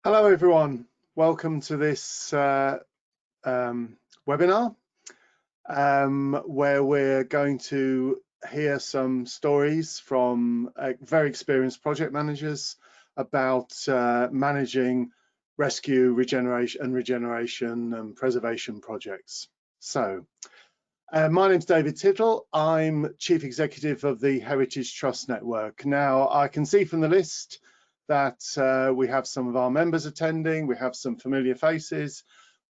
Hello everyone, welcome to this webinar where we're going to hear some stories from very experienced project managers about managing rescue, regeneration and preservation projects. So, my name's David Tittle. I'm Chief Executive of the Heritage Trust Network. Now, I can see from the list that we have some of our members attending, we have some familiar faces,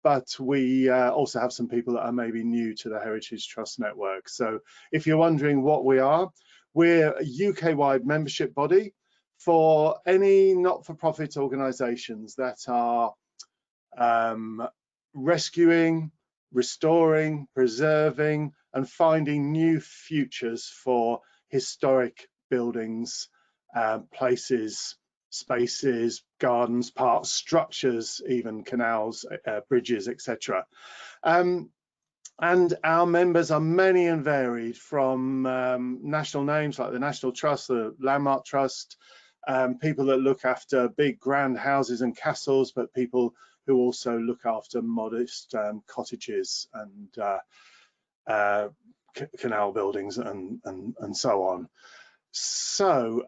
but we also have some people that are maybe new to the Heritage Trust Network. So if you're wondering what we are, we're a UK-wide membership body for any not-for-profit organisations that are rescuing, restoring, preserving, and finding new futures for historic buildings, places, spaces, gardens, parks, structures, even canals, bridges, etc. And our members are many and varied, from national names like the National Trust, the Landmark Trust, people that look after big grand houses and castles, but people who also look after modest cottages and canal buildings and so on. So,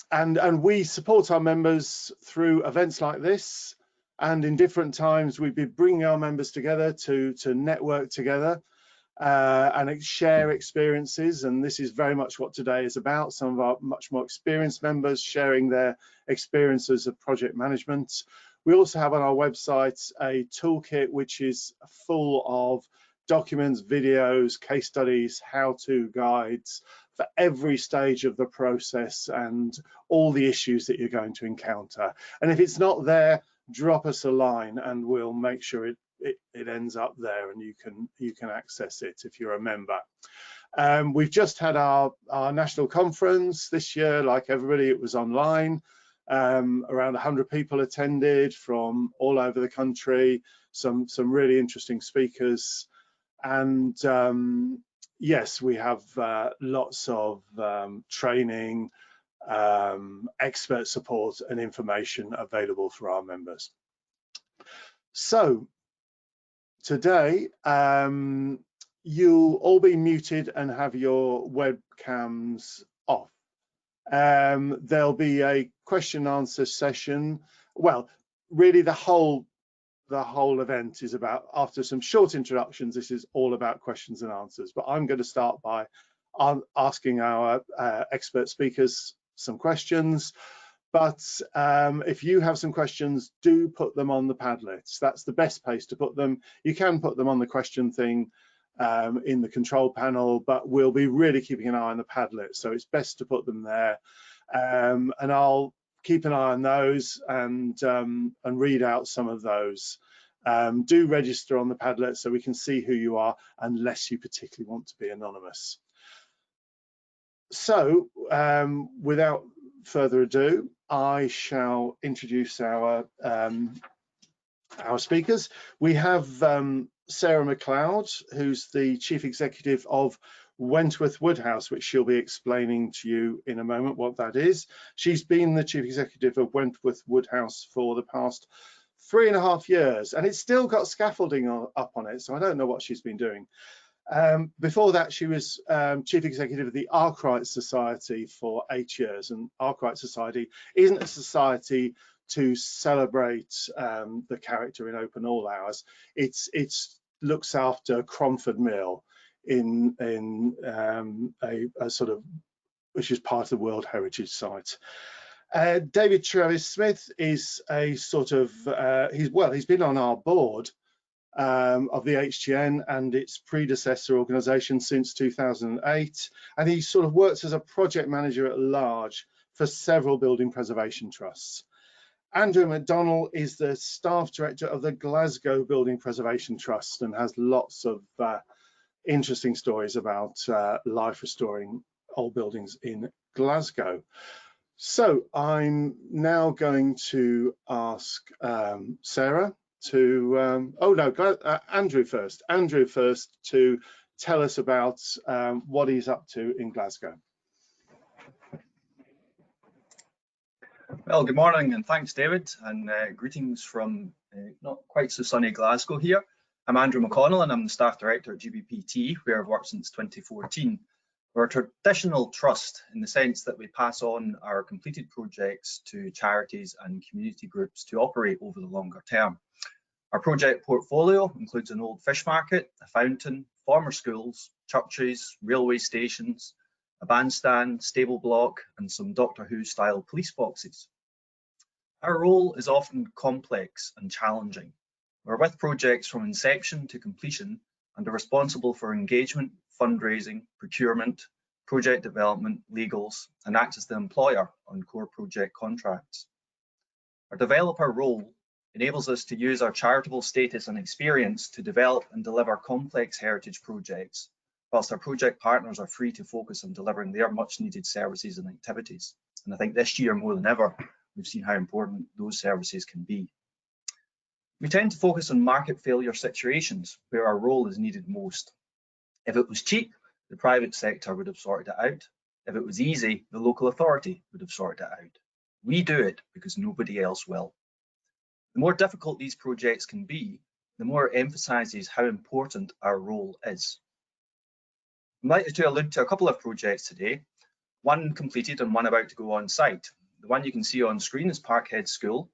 and we support our members through events like this, and in different times we've been bringing our members together to network together and share experiences, and this is very much what today is about. Some of our much more experienced members sharing their experiences of project management. We also have on our website a toolkit which is full of documents, videos, case studies, how-to guides for every stage of the process and all the issues that you're going to encounter. And if it's not there, drop us a line and we'll make sure it ends up there and you can access it if you're a member. We've just had our national conference this year. Like everybody, it was online. Around 100 people attended from all over the country, some really interesting speakers, and yes, we have lots of training, expert support and information available for our members. So today you'll all be muted and have your webcams off. There'll be a question and answer session. Well, really the whole event is about, after some short introductions, this is all about questions and answers, but I'm going to start by asking our expert speakers some questions. But if you have some questions, do put them on the Padlets. That's the best place to put them. You can put them on the question thing in the control panel, but we'll be really keeping an eye on the Padlet, so it's best to put them there. And I'll keep an eye on those and read out some of those. Do register on the Padlet so we can see who you are, unless you particularly want to be anonymous. So without further ado, I shall introduce our speakers. We have Sarah Mccloud, who's the Chief Executive of Wentworth Woodhouse, which she'll be explaining to you in a moment what that is. She's been the Chief Executive of Wentworth Woodhouse for the past 3.5 years, and it's still got scaffolding up on it, so I don't know what she's been doing. Before that, she was Chief Executive of the Arkwright Society for 8 years, and Arkwright Society isn't a society to celebrate the character in open all hours. It's looks after Cromford Mill in a sort of, which is part of the World Heritage Site. David Trevis-Smith is a sort of he's been on our board of the HTN and its predecessor organisation since 2008, and he sort of works as a project manager at large for several building preservation trusts. Andrew McDonnell is the staff director of the Glasgow Building Preservation Trust and has lots of interesting stories about life restoring old buildings in Glasgow. So I'm now going to ask Sarah to, Andrew first to tell us about what he's up to in Glasgow. Well, good morning and thanks, David, and greetings from not quite so sunny Glasgow here. I'm Andrew McConnell and I'm the Staff Director at GBPT, where I've worked since 2014. We're a traditional trust in the sense that we pass on our completed projects to charities and community groups to operate over the longer term. Our project portfolio includes an old fish market, a fountain, former schools, churches, railway stations, a bandstand, stable block, and some Doctor Who style police boxes. Our role is often complex and challenging. We're with projects from inception to completion and are responsible for engagement, fundraising, procurement, project development, legals, and act as the employer on core project contracts. Our developer role enables us to use our charitable status and experience to develop and deliver complex heritage projects, whilst our project partners are free to focus on delivering their much needed services and activities. And I think this year more than ever, we've seen how important those services can be. We tend to focus on market failure situations where our role is needed most. If it was cheap, the private sector would have sorted it out. If it was easy, the local authority would have sorted it out. We do it because nobody else will. The more difficult these projects can be, the more it emphasises how important our role is. I'm likely to allude to a couple of projects today, one completed and one about to go on site. The one you can see on screen is Parkhead School,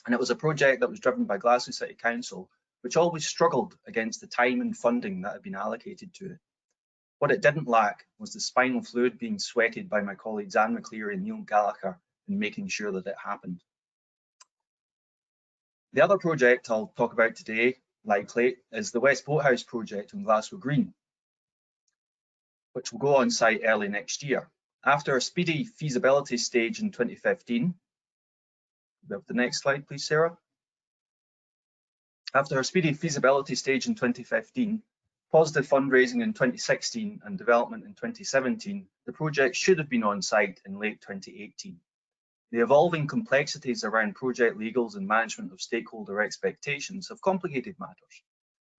and it was a project that was driven by Glasgow City Council, which always struggled against the time and funding that had been allocated to it. What it didn't lack was the spinal fluid being sweated by my colleagues Anne McCleod and Neil Gallagher in making sure that it happened. The other project I'll talk about today, likely, is the West Boathouse project on Glasgow Green, which will go on site early next year. After a speedy feasibility stage in 2015, we have the next slide, please, Sarah. After a speedy feasibility stage in 2015, positive fundraising in 2016 and development in 2017, the project should have been on site in late 2018. The evolving complexities around project legals and management of stakeholder expectations have complicated matters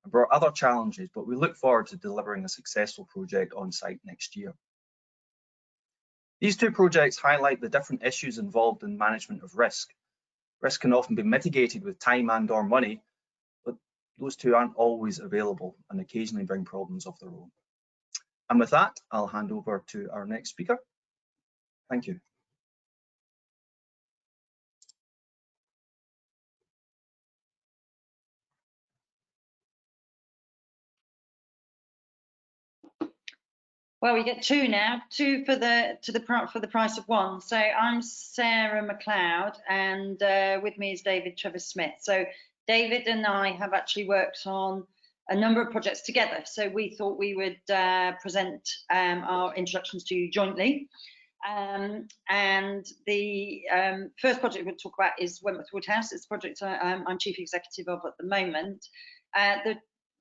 and brought other challenges, but we look forward to delivering a successful project on site next year. These two projects highlight the different issues involved in management of risk. Risk can often be mitigated with time and/or money, but those two aren't always available and occasionally bring problems of their own. And with that, I'll hand over to our next speaker. Thank you. Well, we get two now, two for the price of one. So I'm Sarah Mccloud, and with me is David Trevis-Smith. So David and I have actually worked on a number of projects together. So we thought we would present our introductions to you jointly. And the first project we'll talk about is Wentworth Woodhouse. It's a project I'm Chief Executive of at the moment.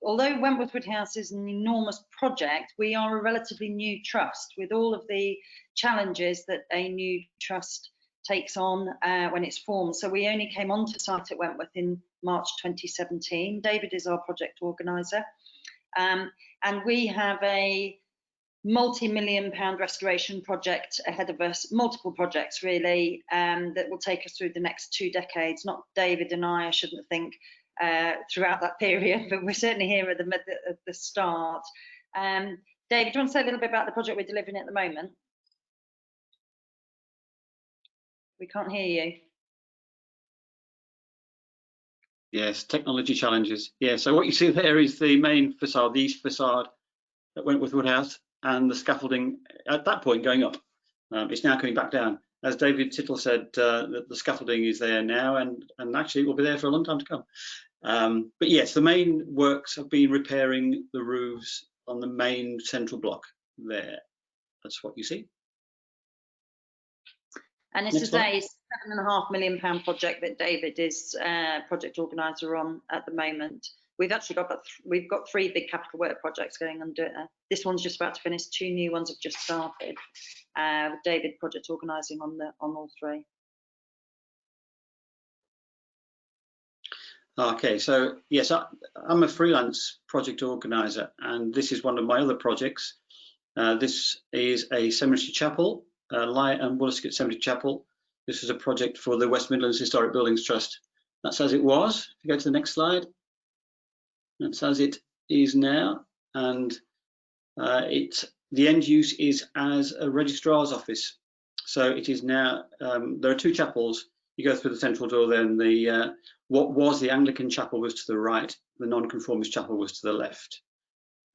Although Wentworth Woodhouse is an enormous project, we are a relatively new trust with all of the challenges that a new trust takes on when it's formed. So we only came onto site at Wentworth in March 2017. David is our project organiser, and we have a multi-million-pound restoration project ahead of us, multiple projects really, that will take us through the next 2 decades. Not David and I shouldn't think, throughout that period, but we're certainly here at the start. David, do you want to say a little bit about the project we're delivering at the moment? We can't hear you. Yes, technology challenges. Yeah, so what you see there is the main facade, the east facade that went with Woodhouse, and the scaffolding at that point going up. It's now coming back down. As David Tittle said, the scaffolding is there now, and actually it will be there for a long time to come. But yes, the main works have been repairing the roofs on the main central block there. That's what you see. And this is a £7.5 million project that David is project organiser on at the moment. We've actually got 3 big capital work projects going under. This one's just about to finish. 2 new ones have just started. With David project organising on all 3. Okay, so yes, I'm a freelance project organiser, and this is one of my other projects. This is a cemetery chapel, Lyre and Woolscott Cemetery Chapel, This is a project for the West Midlands Historic Buildings Trust. That's as it was. If you go to the next slide, that's as it is now, and the end use is as a registrar's office. So it is now. There are two chapels. You go through the central door, then the what was the Anglican chapel was to the right, the Nonconformist chapel was to the left,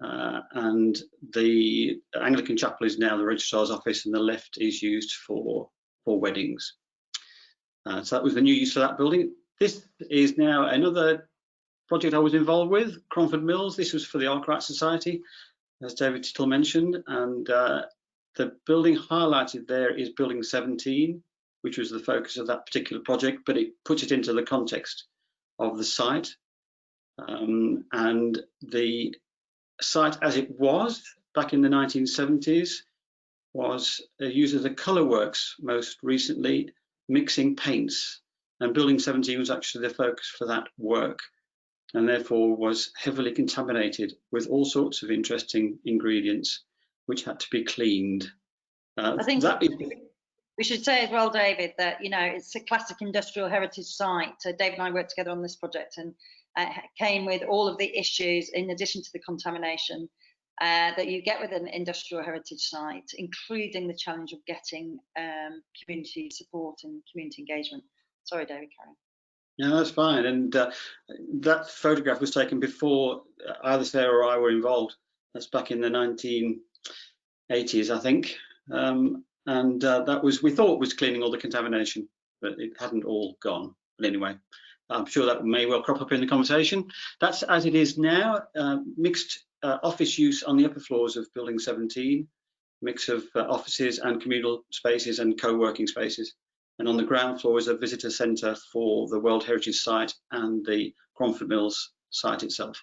and the Anglican chapel is now the registrar's office, and the left is used for weddings. So that was the new use for that building. This is now another project I was involved with, Cromford Mills. This was for the Arkwright Society, as David Tittle mentioned, and the building highlighted there is building 17, which was the focus of that particular project, but it puts it into the context of the site. And the site as it was back in the 1970s was used as a colour works most recently, mixing paints, and building 17 was actually the focus for that work, and therefore was heavily contaminated with all sorts of interesting ingredients which had to be cleaned. I think we should say as well, David, that, you know, it's a classic industrial heritage site. So David and I worked together on this project, and came with all of the issues in addition to the contamination that you get with an industrial heritage site, including the challenge of getting community support and community engagement. Sorry, David, carry on. No, that's fine. And that photograph was taken before either Sarah or I were involved. That's back in the 1980s, I think. That was, we thought was cleaning all the contamination, but it hadn't all gone. But anyway, I'm sure that may well crop up in the conversation. That's as it is now, mixed office use on the upper floors of building 17, mix of offices and communal spaces and co-working spaces. And on the ground floor is a visitor centre for the World Heritage Site and the Cromford Mills site itself.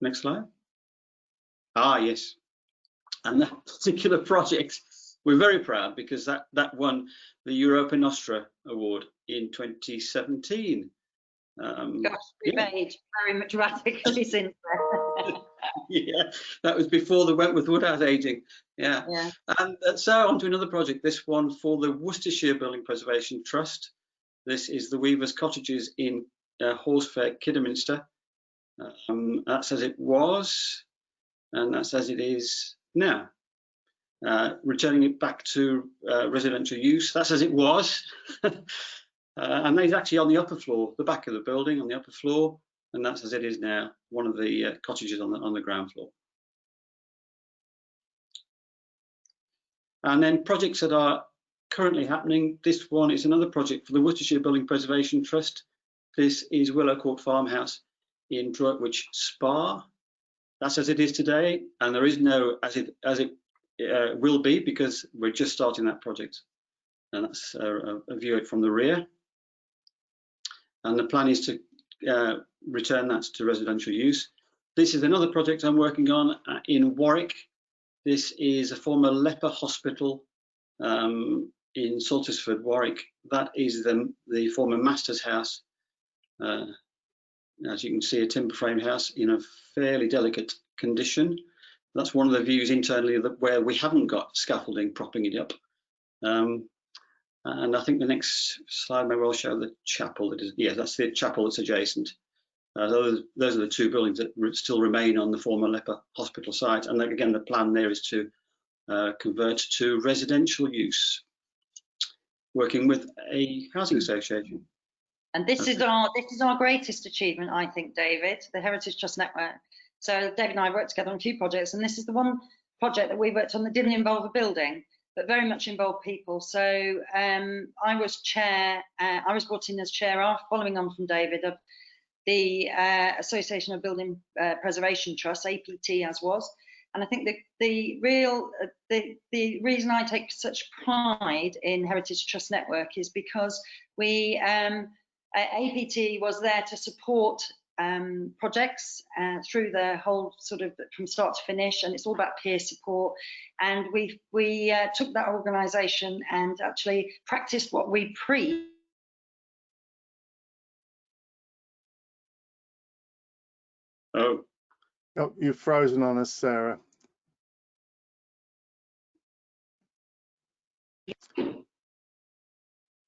Next slide. Ah, yes. And that particular project, we're very proud because that won the Europa Nostra Award in 2017. Gosh, we've aged very dramatically since then. Yeah, that was before the Wentworth Woodhouse aging. Yeah. And so on to another project, this one for the Worcestershire Building Preservation Trust. This is the Weavers' Cottages in Horsefair, Kidderminster. That's as it was, and that's as it is now. Returning it back to residential use, that's as it was. And it's actually on the upper floor, the back of the building on the upper floor, and that's as it is now, one of the cottages on the ground floor. And then projects that are currently happening, this one is another project for the Worcestershire Building Preservation Trust. This is Willow Court Farmhouse in Droitwich Spa. That's as it is today, and there is no as it will be, because we're just starting that project. And that's a view it from the rear. And the plan is to return that to residential use. This is another project I'm working on in Warwick. This is a former leper hospital in Saltersford, Warwick. That is the former master's house. As you can see, a timber frame house in a fairly delicate condition. That's one of the views internally where we haven't got scaffolding propping it up. And I think the next slide may well show the chapel. That's the chapel that's adjacent. Those are the two buildings that still remain on the former leper hospital site. And again, the plan there is to convert to residential use, working with a housing association. And this is our greatest achievement, I think, David, the Heritage Trust Network. So David and I worked together on a few projects, and this is the one project that we worked on that didn't involve a building, but very much involved people. So I was chair, I was brought in as chair, following on from David, of the Association of Building Preservation Trusts, APT as was. And I think the reason I take such pride in Heritage Trust Network is because we, APT was there to support projects through the whole sort of from start to finish, and it's all about peer support. And we took that organisation and actually practiced what we preach. Oh, you've frozen on us, Sarah.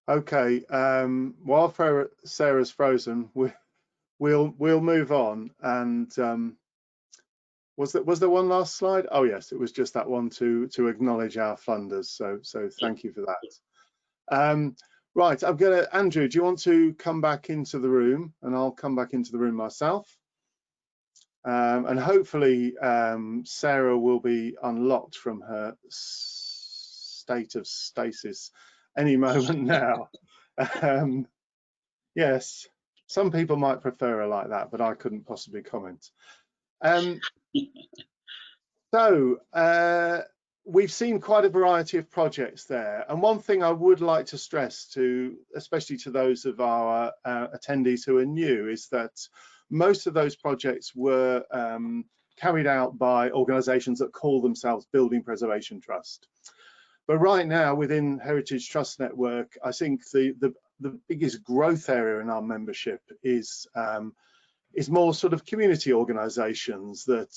Okay, while Sarah's frozen, we'll move on. And was there one last slide? Oh yes, it was just that one to acknowledge our funders. So thank you for that. Right, Andrew, do you want to come back into the room, and I'll come back into the room myself. And hopefully Sarah will be unlocked from her state of stasis any moment now. Yes, some people might prefer her like that, but I couldn't possibly comment. So we've seen quite a variety of projects there, and one thing I would like to stress to, especially to those of our attendees who are new, is that most of those projects were carried out by organisations that call themselves Building Preservation Trust. But right now, within Heritage Trust Network, I think the biggest growth area in our membership is more sort of community organisations that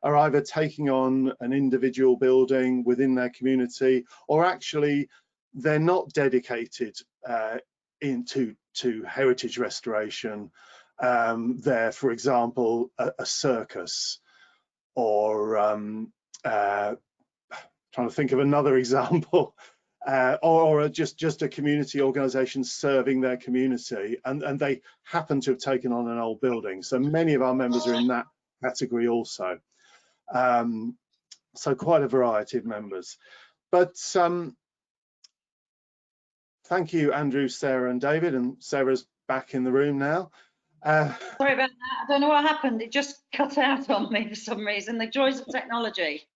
are either taking on an individual building within their community, or actually they're not dedicated to heritage restoration. They're, for example, a circus, or trying to think of another example, or just a community organisation serving their community, and they happen to have taken on an old building. So many of our members are in that category also. So quite a variety of members. But thank you, Andrew, Sarah and David, and Sarah's back in the room now. Sorry about that. I don't know what happened. It just cut out on me for some reason. The joys of technology.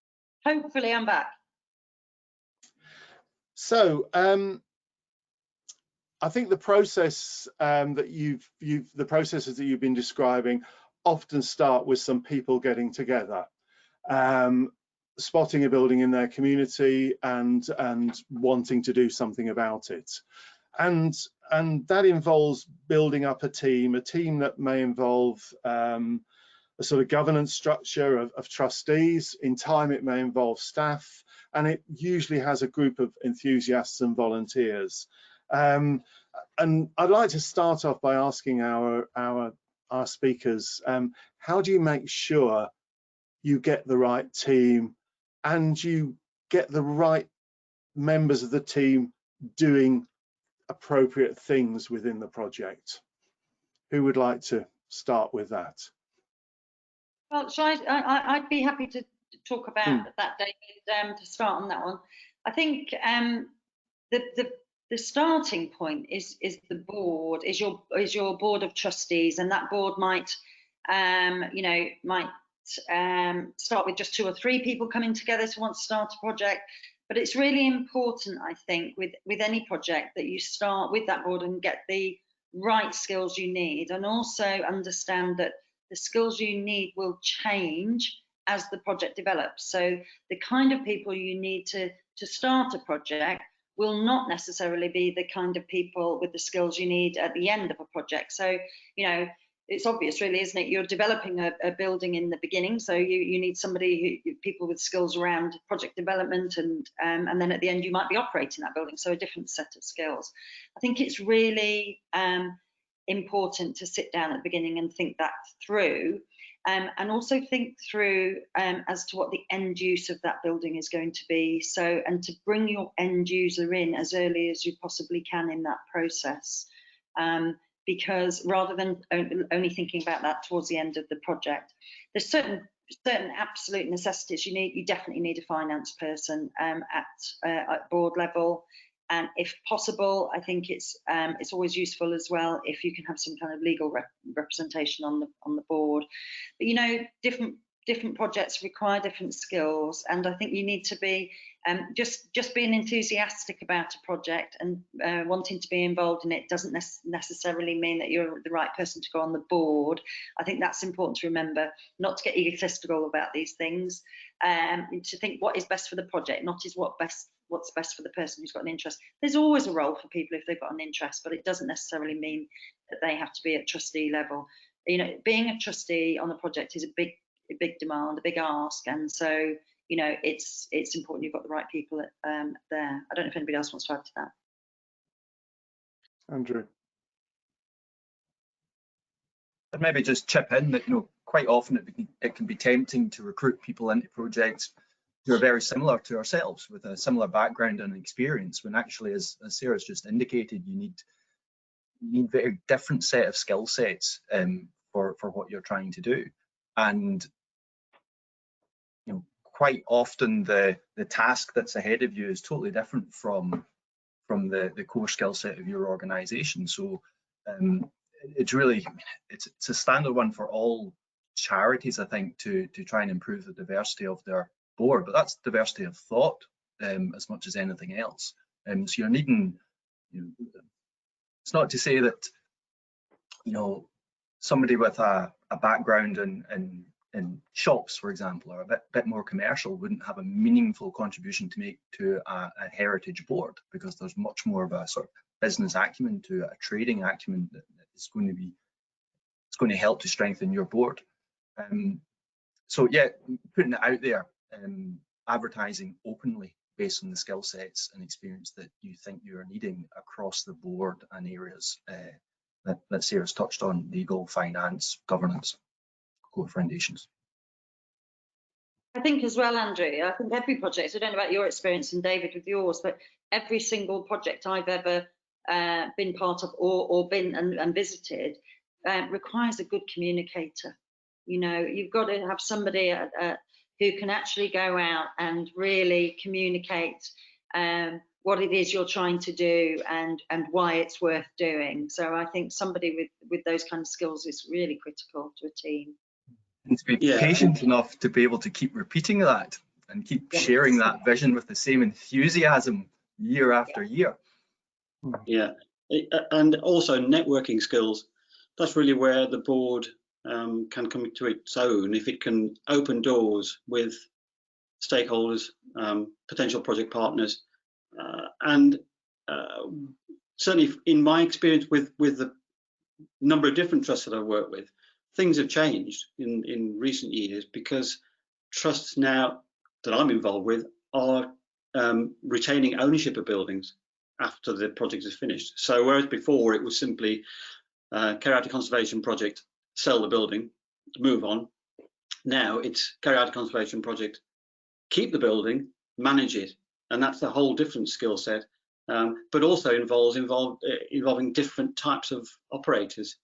Hopefully I'm back. So I think the process the processes that you've been describing often start with some people getting together, spotting a building in their community and wanting to do something about it. And that involves building up a team that may involve a sort of governance structure of trustees. In time, it may involve staff, and it usually has a group of enthusiasts and volunteers. And I'd like to start off by asking our speakers, how do you make sure you get the right team and you get the right members of the team doing appropriate things within the project? Who would like to start with that? Well, I'd be happy to talk about that, David, to start on that one. I think the starting point is the board, is your board of trustees, and that board might start with just 2 or 3 people coming together to want to start a project. But it's really important, I think, with any project, that you start with that board and get the right skills you need, and also understand that the skills you need will change as the project develops. So the kind of people you need to start a project will not necessarily be the kind of people with the skills you need at the end of a project. So, it's obvious, really, isn't it? You're developing a building in the beginning, so you need people with skills around project development, and then at the end you might be operating that building, so a different set of skills. I think it's really important to sit down at the beginning and think that through, and also think through as to what the end use of that building is going to be. So, and to bring your end user in as early as you possibly can in that process. Because rather than only thinking about that towards the end of the project, there's certain absolute necessities you definitely need a finance person at board level, and if possible, I think it's always useful as well if you can have some kind of legal representation on the board. But different projects require different skills, and I think you need to be just being enthusiastic about a project and wanting to be involved in it doesn't necessarily mean that you're the right person to go on the board. I think that's important to remember, not to get egotistical about these things, to think what is best for the project, not what's best for the person who's got an interest. There's always a role for people if they've got an interest, but it doesn't necessarily mean that they have to be at trustee level. Being a trustee on a project is a big demand, a big ask, and so it's important you've got the right people there. I don't know if anybody else wants to add to that. Andrew. I'd maybe just chip in that, quite often it can be tempting to recruit people into projects who are very similar to ourselves, with a similar background and experience, when actually, as Sarah's just indicated, you need very different set of skill sets for what you're trying to do. And quite often the task that's ahead of you is totally different from the core skill set of your organization. So it's a standard one for all charities, I think, to try and improve the diversity of their board, but that's diversity of thought as much as anything else. So you're needing, it's not to say that somebody with a background in shops, for example, or a bit more commercial, wouldn't have a meaningful contribution to make to a heritage board, because there's much more of a sort of business acumen to a trading acumen that is going to help to strengthen your board. So yeah, putting it out there, advertising openly based on the skill sets and experience that you think you're needing across the board and areas that Sarah's touched on: legal, finance, governance, core foundations. I think as well, Andrew, I think every project, I don't know about your experience and David with yours, but every single project I've ever been part of or been and visited requires a good communicator. You've got to have somebody who can actually go out and really communicate what it is you're trying to do and why it's worth doing. So I think somebody with those kind of skills is really critical to a team. And to be patient enough to be able to keep repeating that and keep sharing that vision with the same enthusiasm year after year. Yeah, and also networking skills. That's really where the board can come to its own, if it can open doors with stakeholders, potential project partners, and certainly in my experience with the number of different trusts that I've worked with, things have changed in recent years, because trusts now that I'm involved with are retaining ownership of buildings after the project is finished. So whereas before it was simply carry out a conservation project, sell the building, move on, now it's carry out a conservation project, keep the building, manage it, and that's a whole different skill set, but also involving different types of operators.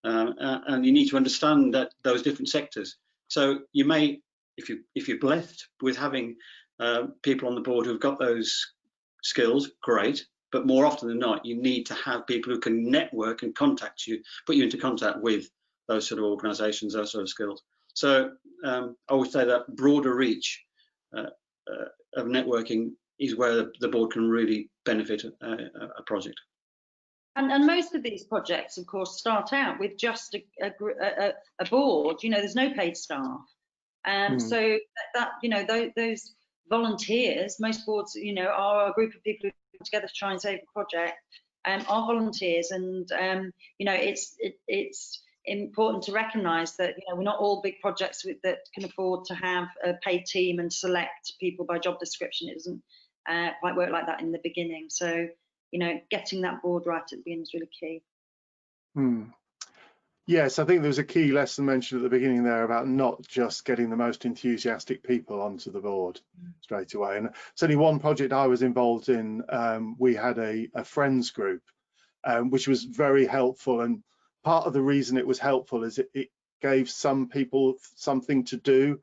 And you need to understand that those different sectors. So you may, if you're blessed with having people on the board who've got those skills, great. But more often than not, you need to have people who can network and contact you, put you into contact with those sort of organisations, those sort of skills. So I would say that broader reach of networking is where the board can really benefit a project. And most of these projects, of course, start out with just a board. There's no paid staff, so that those volunteers, most boards, are a group of people who come together to try and save a project, are volunteers, and it's important to recognise that we're not all big projects that can afford to have a paid team and select people by job description. It doesn't quite work like that in the beginning. So getting that board right at the beginning is really key. Yes, I think there was a key lesson mentioned at the beginning there about not just getting the most enthusiastic people onto the board straight away. And certainly one project I was involved in, we had a friends group, which was very helpful. And part of the reason it was helpful is it gave some people something to do,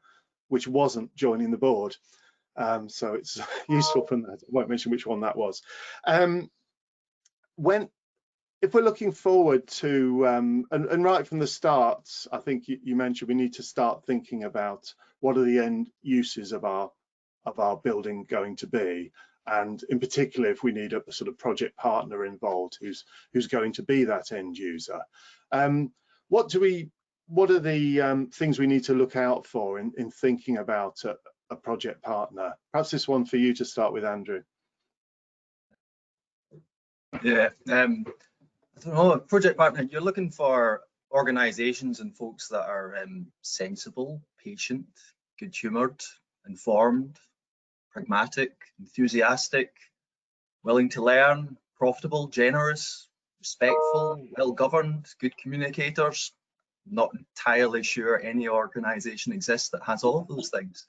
which wasn't joining the board. So it's useful from that. I won't mention which one that was. If we're looking forward to, and right from the start, I think you mentioned we need to start thinking about what are the end uses of our building going to be, and in particular if we need a sort of project partner involved who's going to be that end user. What are the things we need to look out for in thinking about a project partner? Perhaps this one for you to start with, Andrew. Yeah, I don't know, project partner, you're looking for organisations and folks that are sensible, patient, good-humoured, informed, pragmatic, enthusiastic, willing to learn, profitable, generous, respectful, well-governed, good communicators. Not entirely sure any organisation exists that has all of those things.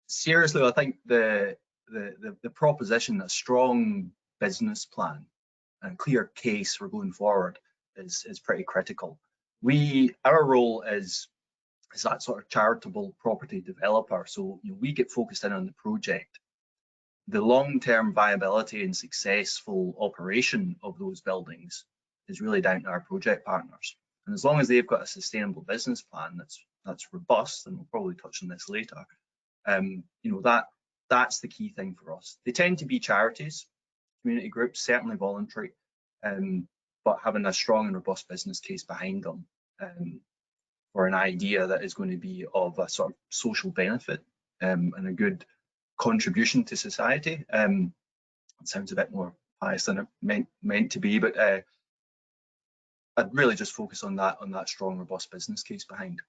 Seriously, I think the proposition, a strong business plan and clear case for going forward is pretty critical. Our role is that sort of charitable property developer, so we get focused in on the project. The long-term viability and successful operation of those buildings is really down to our project partners. And as long as they've got a sustainable business plan that's robust, and we'll probably touch on this later, that's the key thing for us. They tend to be charities, community groups, certainly voluntary, but having a strong and robust business case behind them for an idea that is going to be of a sort of social benefit and a good contribution to society. It sounds a bit more pious than it meant to be, but I'd really just focus on that strong, robust business case behind.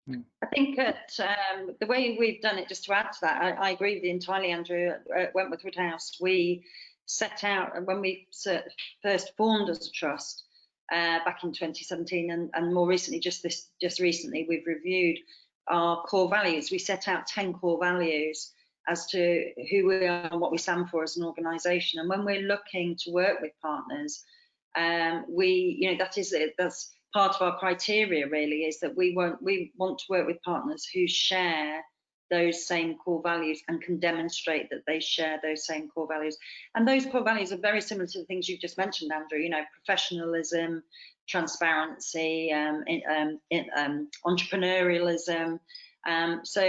I think that the way we've done it, just to add to that, I agree with you entirely, Andrew. At Wentworth Woodhouse, we set out, when we first formed as a trust back in 2017, and more recently, just recently, we've reviewed our core values. We set out 10 core values as to who we are and what we stand for as an organisation. And when we're looking to work with partners, that's part of our criteria really, is that we want to work with partners who share those same core values and can demonstrate that they share those same core values. And those core values are very similar to the things you've just mentioned, Andrew, professionalism, transparency, entrepreneurialism. So,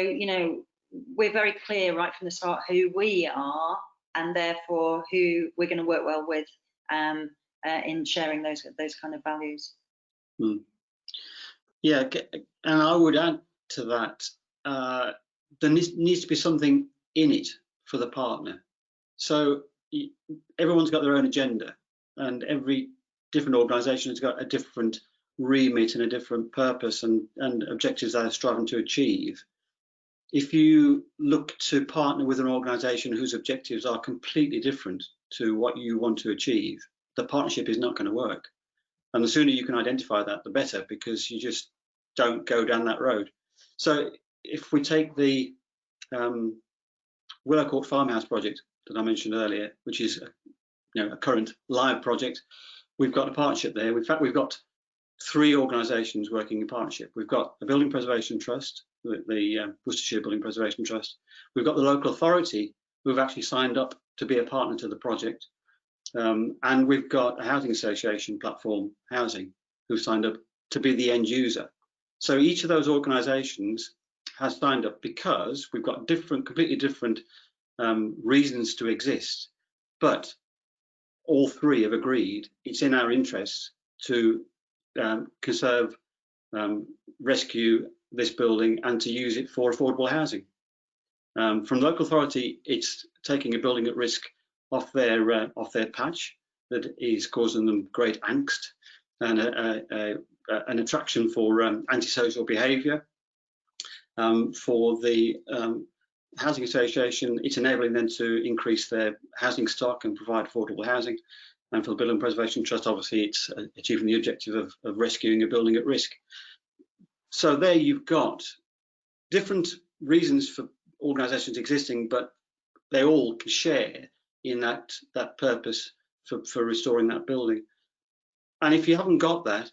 we're very clear right from the start who we are, and therefore who we're going to work well with in sharing those kind of values. Yeah, and I would add to that, there needs to be something in it for the partner. So everyone's got their own agenda, and every different organisation has got a different remit and a different purpose and objectives they're striving to achieve. If you look to partner with an organisation whose objectives are completely different to what you want to achieve, the partnership is not going to work. And the sooner you can identify that, the better, because you just don't go down that road. So if we take the Willow Court Farmhouse project that I mentioned earlier, which is a current live project, we've got a partnership there. In fact, we've got 3 organisations working in partnership. We've got the Building Preservation Trust, the Worcestershire Building Preservation Trust. We've got the local authority who've actually signed up to be a partner to the project. And we've got a housing association, Platform Housing, who signed up to be the end user. So each of those organisations has signed up because we've got completely different reasons to exist. But all 3 have agreed it's in our interests to conserve, rescue this building and to use it for affordable housing. From the local authority, it's taking a building at risk off their patch that is causing them great angst and an attraction for antisocial behaviour. For the housing association, it's enabling them to increase their housing stock and provide affordable housing. And for the Building Preservation Trust, obviously, it's achieving the objective of rescuing a building at risk. So there you've got different reasons for organisations existing, but they all can share in that purpose for restoring that building. And if you haven't got that,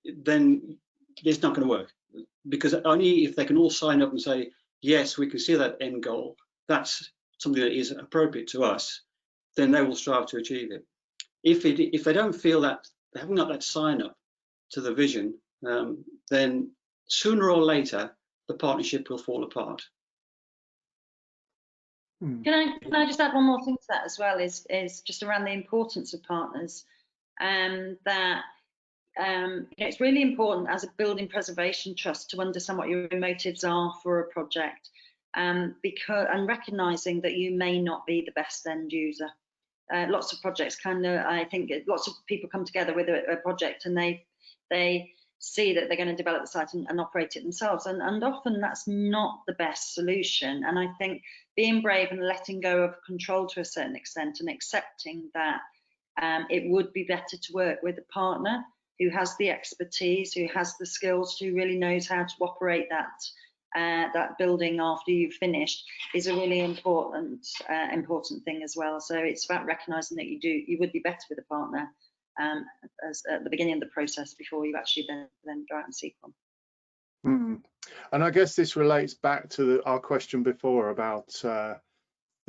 then it's not going to work, because only if they can all sign up and say, yes, we can see that end goal, that's something that is appropriate to us, then they will strive to achieve it. If they don't feel that, they haven't got that sign up to the vision, then sooner or later the partnership will fall apart. Can I just add one more thing to that as well, is just around the importance of partners, and that it's really important as a building preservation trust to understand what your motives are for a project, and recognising that you may not be the best end user. Lots of projects I think lots of people come together with a project and they see that they're going to develop the site and operate it themselves. And often that's not the best solution. And I think being brave and letting go of control to a certain extent and accepting that it would be better to work with a partner who has the expertise, who has the skills, who really knows how to operate that building after you've finished, is a really important thing as well. So it's about recognising that you would be better with a partner at the beginning of the process before you actually then go out and seek one. And I guess this relates back to our question before about the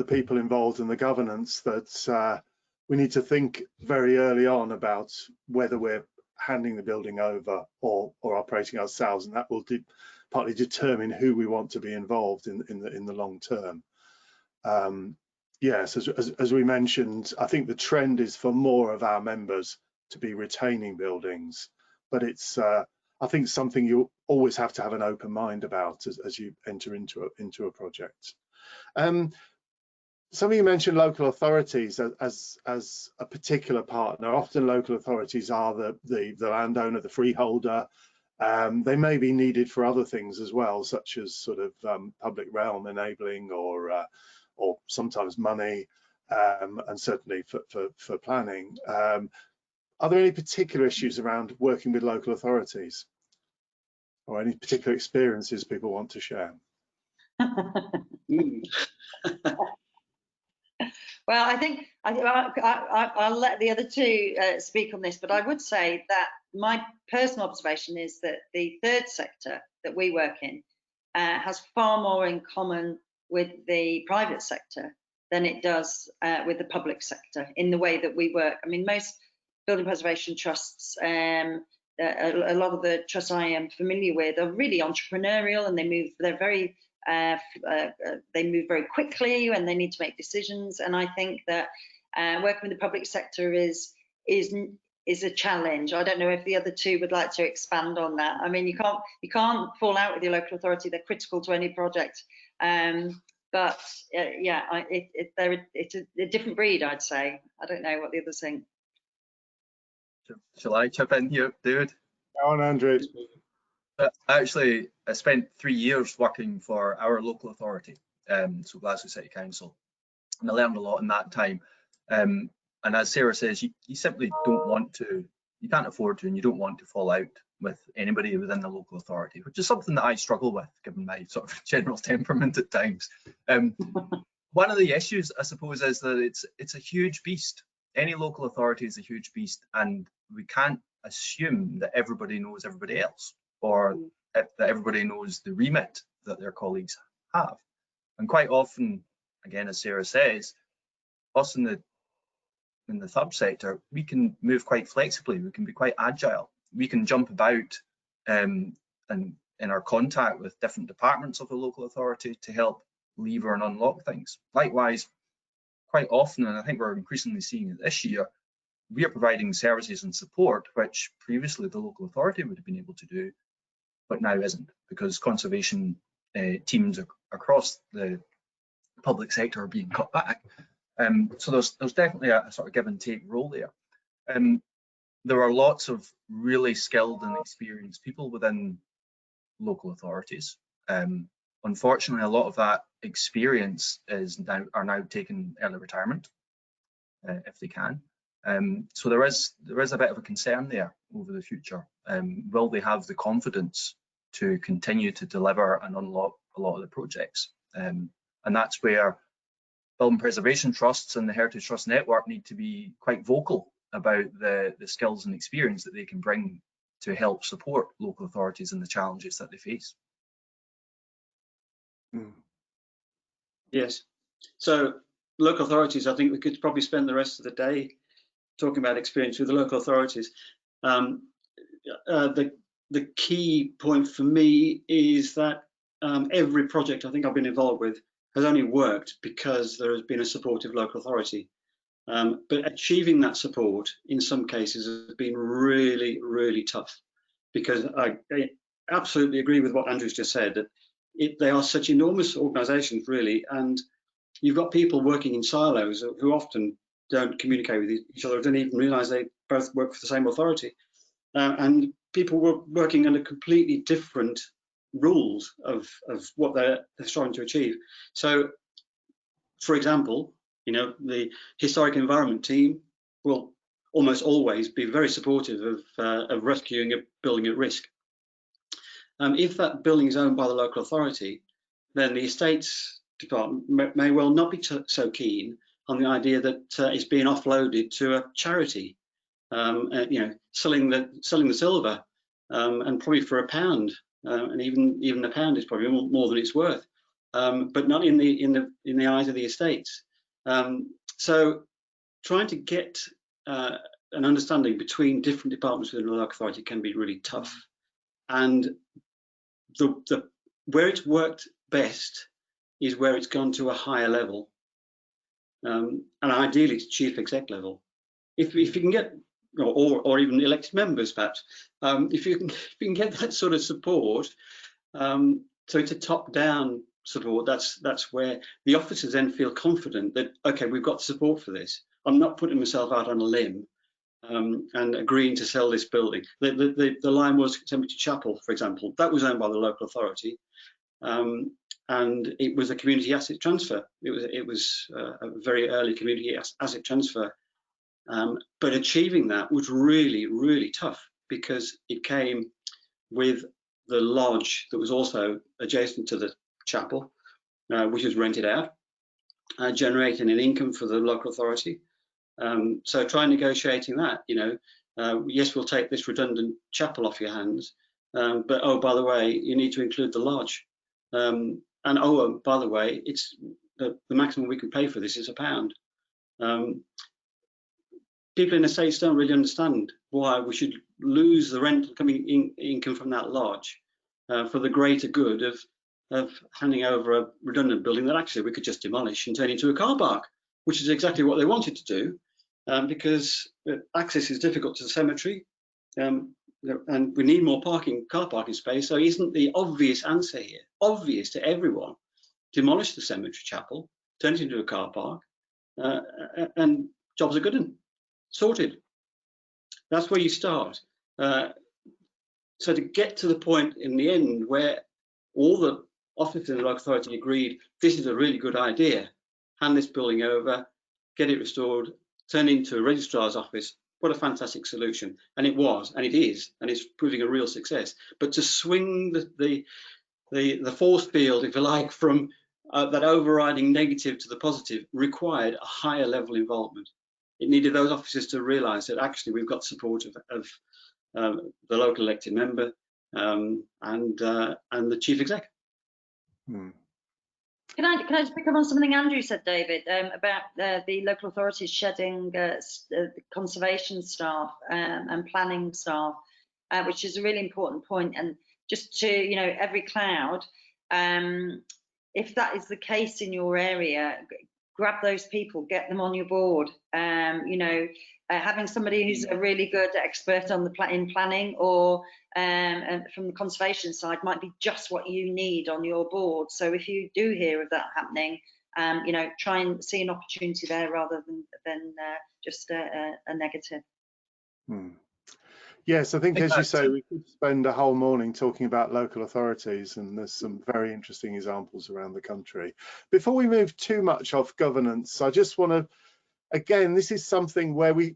people involved in the governance, that we need to think very early on about whether we're handing the building over or operating ourselves, and that will partly determine who we want to be involved in the long term. Yes, as we mentioned, I think the trend is for more of our members to be retaining buildings, but it's I think something you always have to have an open mind about as you enter into a project. Some of you mentioned local authorities as a particular partner. Often local authorities are the landowner, the freeholder. They may be needed for other things as well, such as sort of public realm enabling or sometimes money, and certainly for planning. Are there any particular issues around working with local authorities, or any particular experiences people want to share? Well, I think I'll let the other two speak on this, but I would say that my personal observation is that the third sector that we work in has far more in common with the private sector than it does with the public sector in the way that we work. I mean, most building preservation trusts, a lot of the trusts I am familiar with are really entrepreneurial, and they're very they move very quickly when they need to make decisions. And I think that working with the public sector is a challenge. I don't know if the other two would like to expand on that. I mean, you can't fall out with your local authority. They're critical to any project. But yeah, it's a different breed, I'd say. I don't know what the others think. Shall I chip in here, David? Go on, Andrew. Actually, I spent 3 years working for our local authority, so Glasgow City Council, and I learned a lot in that time. And as Sarah says, you simply don't want to, you can't afford to, and you don't want to fall out with anybody within the local authority, which is something that I struggle with, given my sort of general temperament at times. One of the issues, I suppose, is that it's a huge beast. Any local authority is a huge beast, and we can't assume that everybody knows everybody else, or that everybody knows the remit that their colleagues have. And quite often, again, as Sarah says, us in the third sector, we can move quite flexibly, we can be quite agile, we can jump about and in our contact with different departments of the local authority to help lever and unlock things. Likewise, quite often, and I think we're increasingly seeing it this year, we are providing services and support which previously the local authority would have been able to do, but now isn't, because conservation teams across the public sector are being cut back. So there's definitely a sort of give and take role there. There are lots of really skilled and experienced people within local authorities. Unfortunately, a lot of that experience are now taking early retirement, if they can. So there is a bit of a concern there over the future. Will they have the confidence to continue to deliver and unlock a lot of the projects? And that's where building preservation trusts and the Heritage Trust Network need to be quite vocal about the skills and experience that they can bring to help support local authorities in the challenges that they face. Yes. So local authorities, I think we could probably spend the rest of the day talking about experience with the local authorities. The key point for me is that every project I think I've been involved with has only worked because there has been a supportive local authority. But achieving that support in some cases has been really, really tough, because I absolutely agree with what Andrew's just said, that they are such enormous organisations, really, and you've got people working in silos who often don't communicate with each other, don't even realise they both work for the same authority. And people were working under completely different rules of what they're trying to achieve. So, for example, you know, the historic environment team will almost always be very supportive of rescuing a building at risk. If that building is owned by the local authority, then the estates department may well not be so keen on the idea that it's being offloaded to a charity, you know, selling the silver, and probably for £1, and even £1 is probably more than it's worth, but not in the eyes of the estates. So trying to get an understanding between different departments within the local authority can be really tough, and where it's worked best is where it's gone to a higher level, and ideally it's chief exec level. If you can get, or even elected members perhaps, if you can get that sort of support, so it's a top-down support, that's where the officers then feel confident that, okay, we've got support for this. I'm not putting myself out on a limb and agreeing to sell this building. The Limeworth Cemetery Chapel, for example, that was owned by the local authority, and it was a community asset transfer. It was a very early community asset transfer, but achieving that was really, really tough, because it came with the lodge that was also adjacent to the chapel, which was rented out, generating an income for the local authority. So try negotiating that, you know, yes, we'll take this redundant chapel off your hands, but oh, by the way, you need to include the lodge, and oh, by the way, it's the maximum we can pay for this is £1. People in the States don't really understand why we should lose the rental coming income from that lodge for the greater good of handing over a redundant building that actually we could just demolish and turn into a car park, which is exactly what they wanted to do, because access is difficult to the cemetery, and we need more car parking space. So isn't the obvious answer here, obvious to everyone, demolish the cemetery chapel, turn it into a car park, and jobs are good and sorted. That's where you start. So to get to the point in the end where all the officers in the local authority agreed this is a really good idea, hand this building over, get it restored, turn it into a registrar's office, what a fantastic solution. And it was, and it is, and it's proving a real success. But to swing the force field, if you like, from that overriding negative to the positive required a higher level involvement. It needed those officers to realise that actually we've got support of the local elected member and the chief exec. Can I just pick up on something Andrew said, David, about the local authorities shedding conservation staff and planning staff, which is a really important point. And just to, you know, every cloud, if that is the case in your area, grab those people, get them on your board. You know, having somebody who's a really good expert on in planning or from the conservation side might be just what you need on your board. So if you do hear of that happening, you know, try and see an opportunity there rather than just a negative. Yes, I think, as you say, we could spend a whole morning talking about local authorities, and there's some very interesting examples around the country. Before we move too much off governance, I just want to, again, this is something where we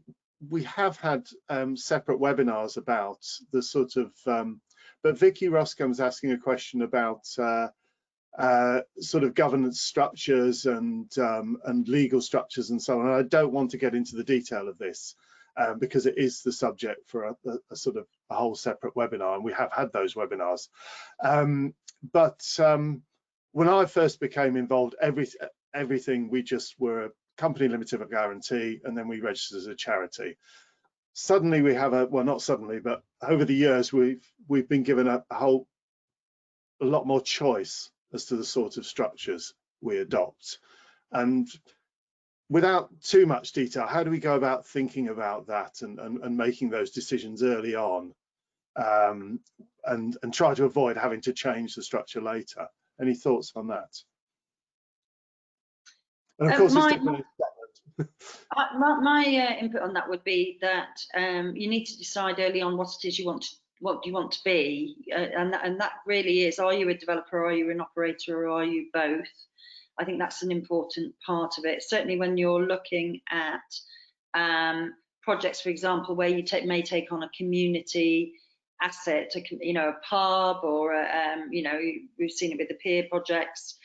have had separate webinars about the sort of, but Vicky Roscombe's asking a question about sort of governance structures and legal structures and so on. And I don't want to get into the detail of this. Because it is the subject for a sort of a whole separate webinar, and we have had those webinars. But when I first became involved, everything, we just were a company limited guarantee, and then we registered as a charity. Suddenly we have well, not suddenly, but over the years we've been given a lot more choice as to the sort of structures we adopt. And without too much detail, how do we go about thinking about that and making those decisions early on, and try to avoid having to change the structure later? Any thoughts on that? And of course, it's different in Scotland. My input on that would be that you need to decide early on what it is you want what do you want to be? And that really is, are you a developer, are you an operator, or are you both? I think that's an important part of it. Certainly when you're looking at projects, for example, where you may take on a community asset, you know, a pub, or you know, we've seen it with the peer projects,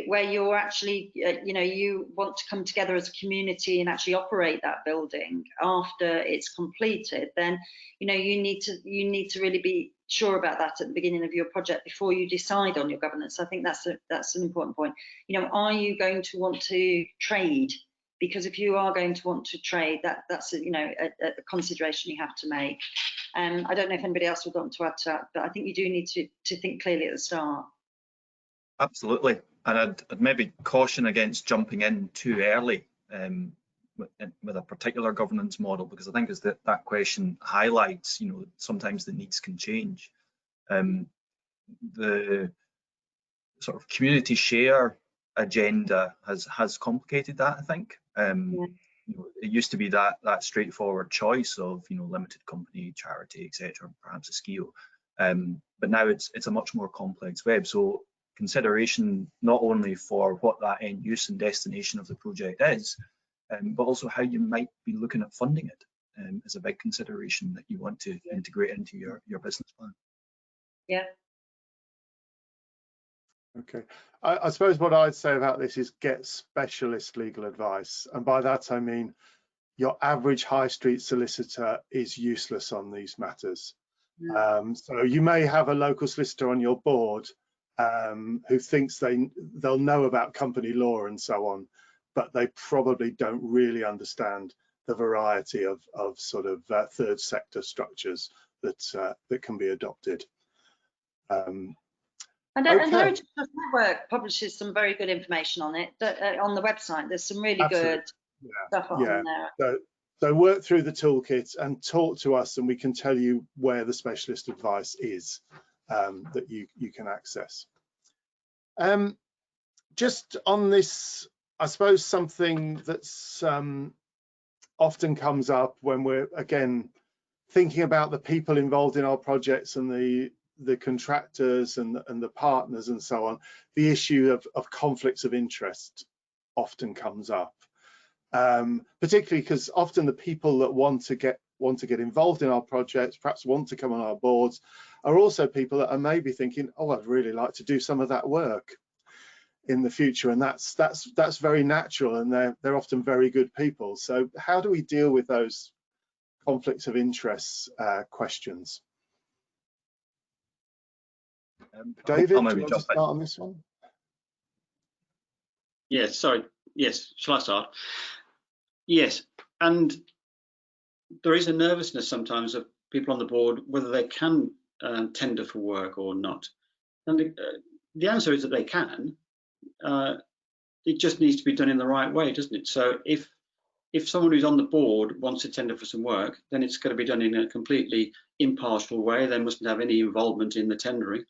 where you're actually, you know, you want to come together as a community and actually operate that building after it's completed. Then, you know, you need to really be sure about that at the beginning of your project before you decide on your governance. I think that's an important point. You know, are you going to want to trade? Because if you are going to want to trade, that's a, you know, a consideration you have to make. I don't know if anybody else would want to add to that, but I think you do need to think clearly at the start. Absolutely, and I'd maybe caution against jumping in too early with a particular governance model, because I think as that question highlights, you know, sometimes the needs can change. The sort of community share agenda has complicated that, I think. Yeah. You know, it used to be that straightforward choice of, you know, limited company, charity, etc., perhaps a SKIO, but now it's a much more complex web. So consideration not only for what that end use and destination of the project is, but also how you might be looking at funding it is a big consideration that you want to integrate into your business plan. Yeah. Okay, I suppose what I'd say about this is get specialist legal advice, and by that I mean your average high street solicitor is useless on these matters. So you may have a local solicitor on your board who thinks they'll know about company law and so on, but they probably don't really understand the variety of sort of third sector structures that can be adopted. And Okay. Heritage Trust Network publishes some very good information on it on the website. There's some really good stuff on there. So work through the toolkit and talk to us, and we can tell you where the specialist advice is that you can access. Just on this, I suppose something that's often comes up when we're, again, thinking about the people involved in our projects and the contractors and the partners and so on, the issue of conflicts of interest often comes up, particularly because often the people that want to get involved in our projects, perhaps want to come on our boards, are also people that are maybe thinking, oh, I'd really like to do some of that work in the future, and that's very natural, and they're often very good people. So how do we deal with those conflicts of interest questions? David, do you want to start on this one? Yes, sorry. Yes, shall I start? Yes, and there is a nervousness sometimes of people on the board whether they can tender for work or not. And the answer is that they can. It just needs to be done in the right way, doesn't it? So if someone who's on the board wants to tender for some work, then it's got to be done in a completely impartial way. They mustn't have any involvement in the tendering.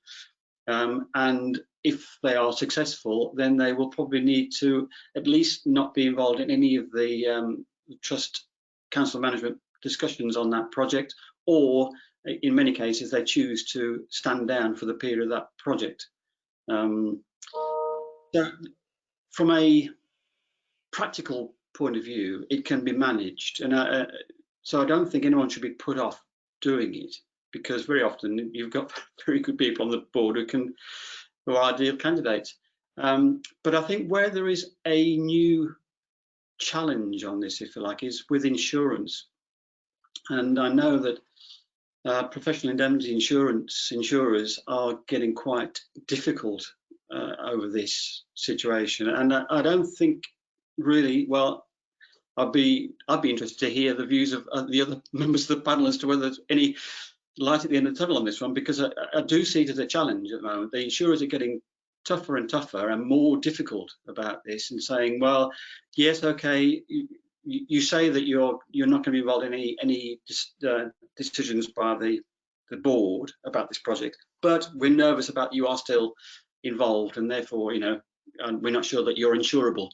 And if they are successful, then they will probably need to at least not be involved in any of the trust council management discussions on that project, or in many cases they choose to stand down for the period of that project. So from a practical point of view, it can be managed, and so I don't think anyone should be put off doing it, because very often you've got very good people on the board who are ideal candidates. But I think where there is a new challenge on this, if you like, is with insurance. And I know that professional indemnity insurers are getting quite difficult over this situation, and I don't think really, well, I'd be interested to hear the views of the other members of the panel as to whether there's any light at the end of the tunnel on this one, because I do see it as a challenge at the moment. The insurers are getting tougher and tougher and more difficult about this, and saying, well, yes, okay, you say that you're not going to be involved in any decisions by the board about this project, but we're nervous about you are still involved, and therefore, you know, and we're not sure that you're insurable.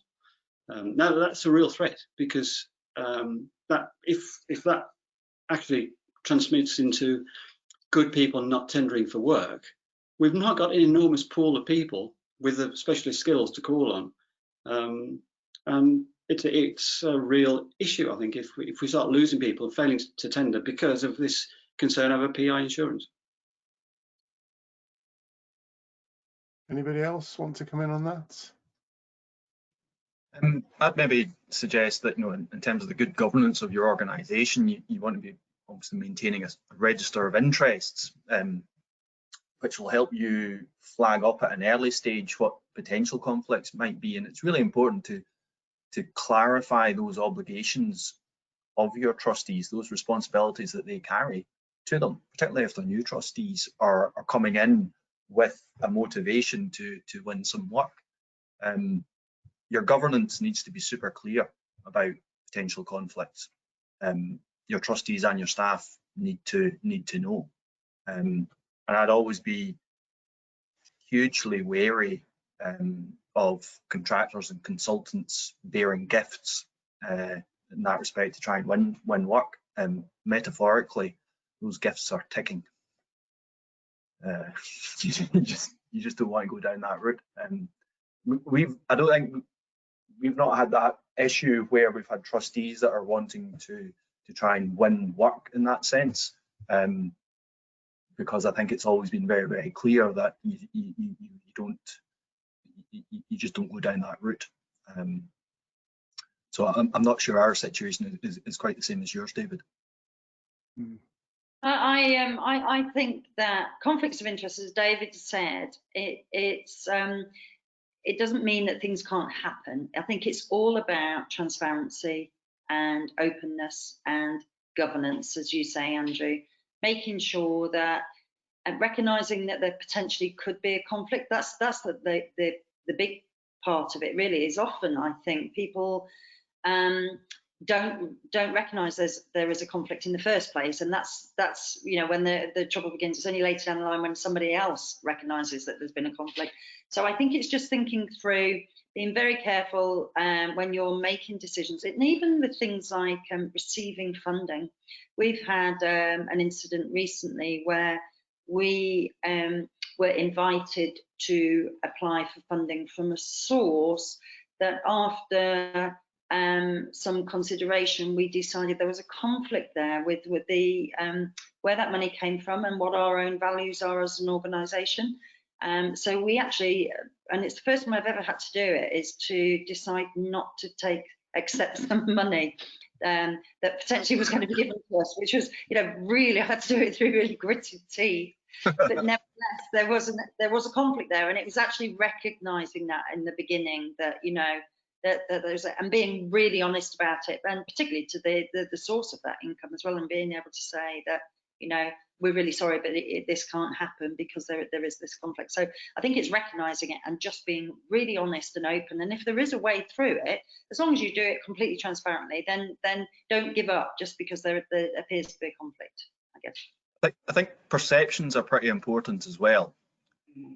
Now that's a real threat, because that if that actually transmits into good people not tendering for work, we've not got an enormous pool of people with the specialist skills to call on. It's a real issue, I think, if we start losing people, failing to tender because of this concern over PI insurance. Anybody else want to come in on that? I'd maybe suggest that, in terms of the good governance of your organisation, you want to be obviously maintaining a register of interests, which will help you flag up at an early stage what potential conflicts might be. And it's really important to clarify those obligations of your trustees, those responsibilities that they carry to them, particularly if the new trustees are coming in with a motivation to win some work. Your governance needs to be super clear about potential conflicts. Your trustees and your staff need to know. And I'd always be hugely wary of contractors and consultants bearing gifts in that respect to try and win work. Metaphorically, those gifts are ticking. You just don't want to go down that route. I don't think we've not had that issue where we've had trustees that are wanting to try and win work in that sense, because I think it's always been very, very clear that you just don't go down that route. So I'm not sure our situation is quite the same as yours, David. I think that conflicts of interest, as David said, it doesn't mean that things can't happen. I think it's all about transparency and openness and governance, as you say, Andrew, making sure that and recognising that there potentially could be a conflict. That's the big part of it, really. Is often, I think, people don't recognise there is a conflict in the first place, and that's when the trouble begins. It's only later down the line when somebody else recognises that there's been a conflict. So I think it's just thinking through, being very careful when you're making decisions, and even with things like receiving funding. We've had an incident recently where we were invited to apply for funding from a source that, after some consideration, we decided there was a conflict there with the where that money came from and what our own values are as an organisation. So we actually, and it's the first time I've ever had to do it, is to decide not to accept some money that potentially was going to be given to us, which was, really, I had to do it through really gritted teeth. But nevertheless, there was a conflict there, and it was actually recognising that in the beginning, that that there's and being really honest about it, and particularly to the source of that income as well, and being able to say that we're really sorry, but this can't happen because there is this conflict. So I think it's recognising it and just being really honest and open. And if there is a way through it, as long as you do it completely transparently, then don't give up just because there appears to be a conflict, I guess. I think perceptions are pretty important as well,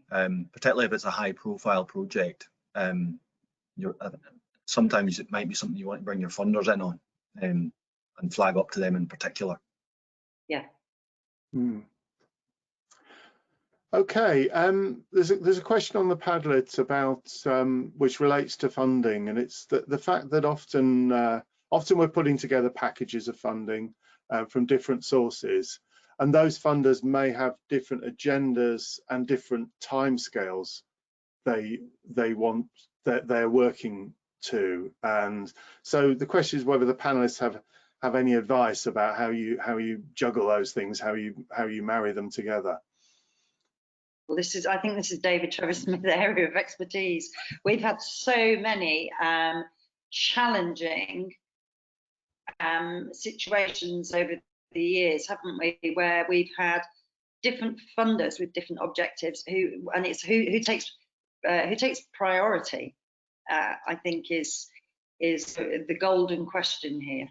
particularly if it's a high-profile project. Sometimes it might be something you want to bring your funders in on and flag up to them in particular. Yeah. Okay, there's a question on the Padlet about which relates to funding, and it's the fact that often we're putting together packages of funding from different sources, and those funders may have different agendas and different timescales they want that they're working to. And so the question is whether the panelists have any advice about how you juggle those things, how you marry them together. Well, I think this is David Trevis-Smith's area of expertise. We've had so many challenging situations over the years, haven't we, where we've had different funders with different objectives, and it's who takes priority, I think is the golden question here.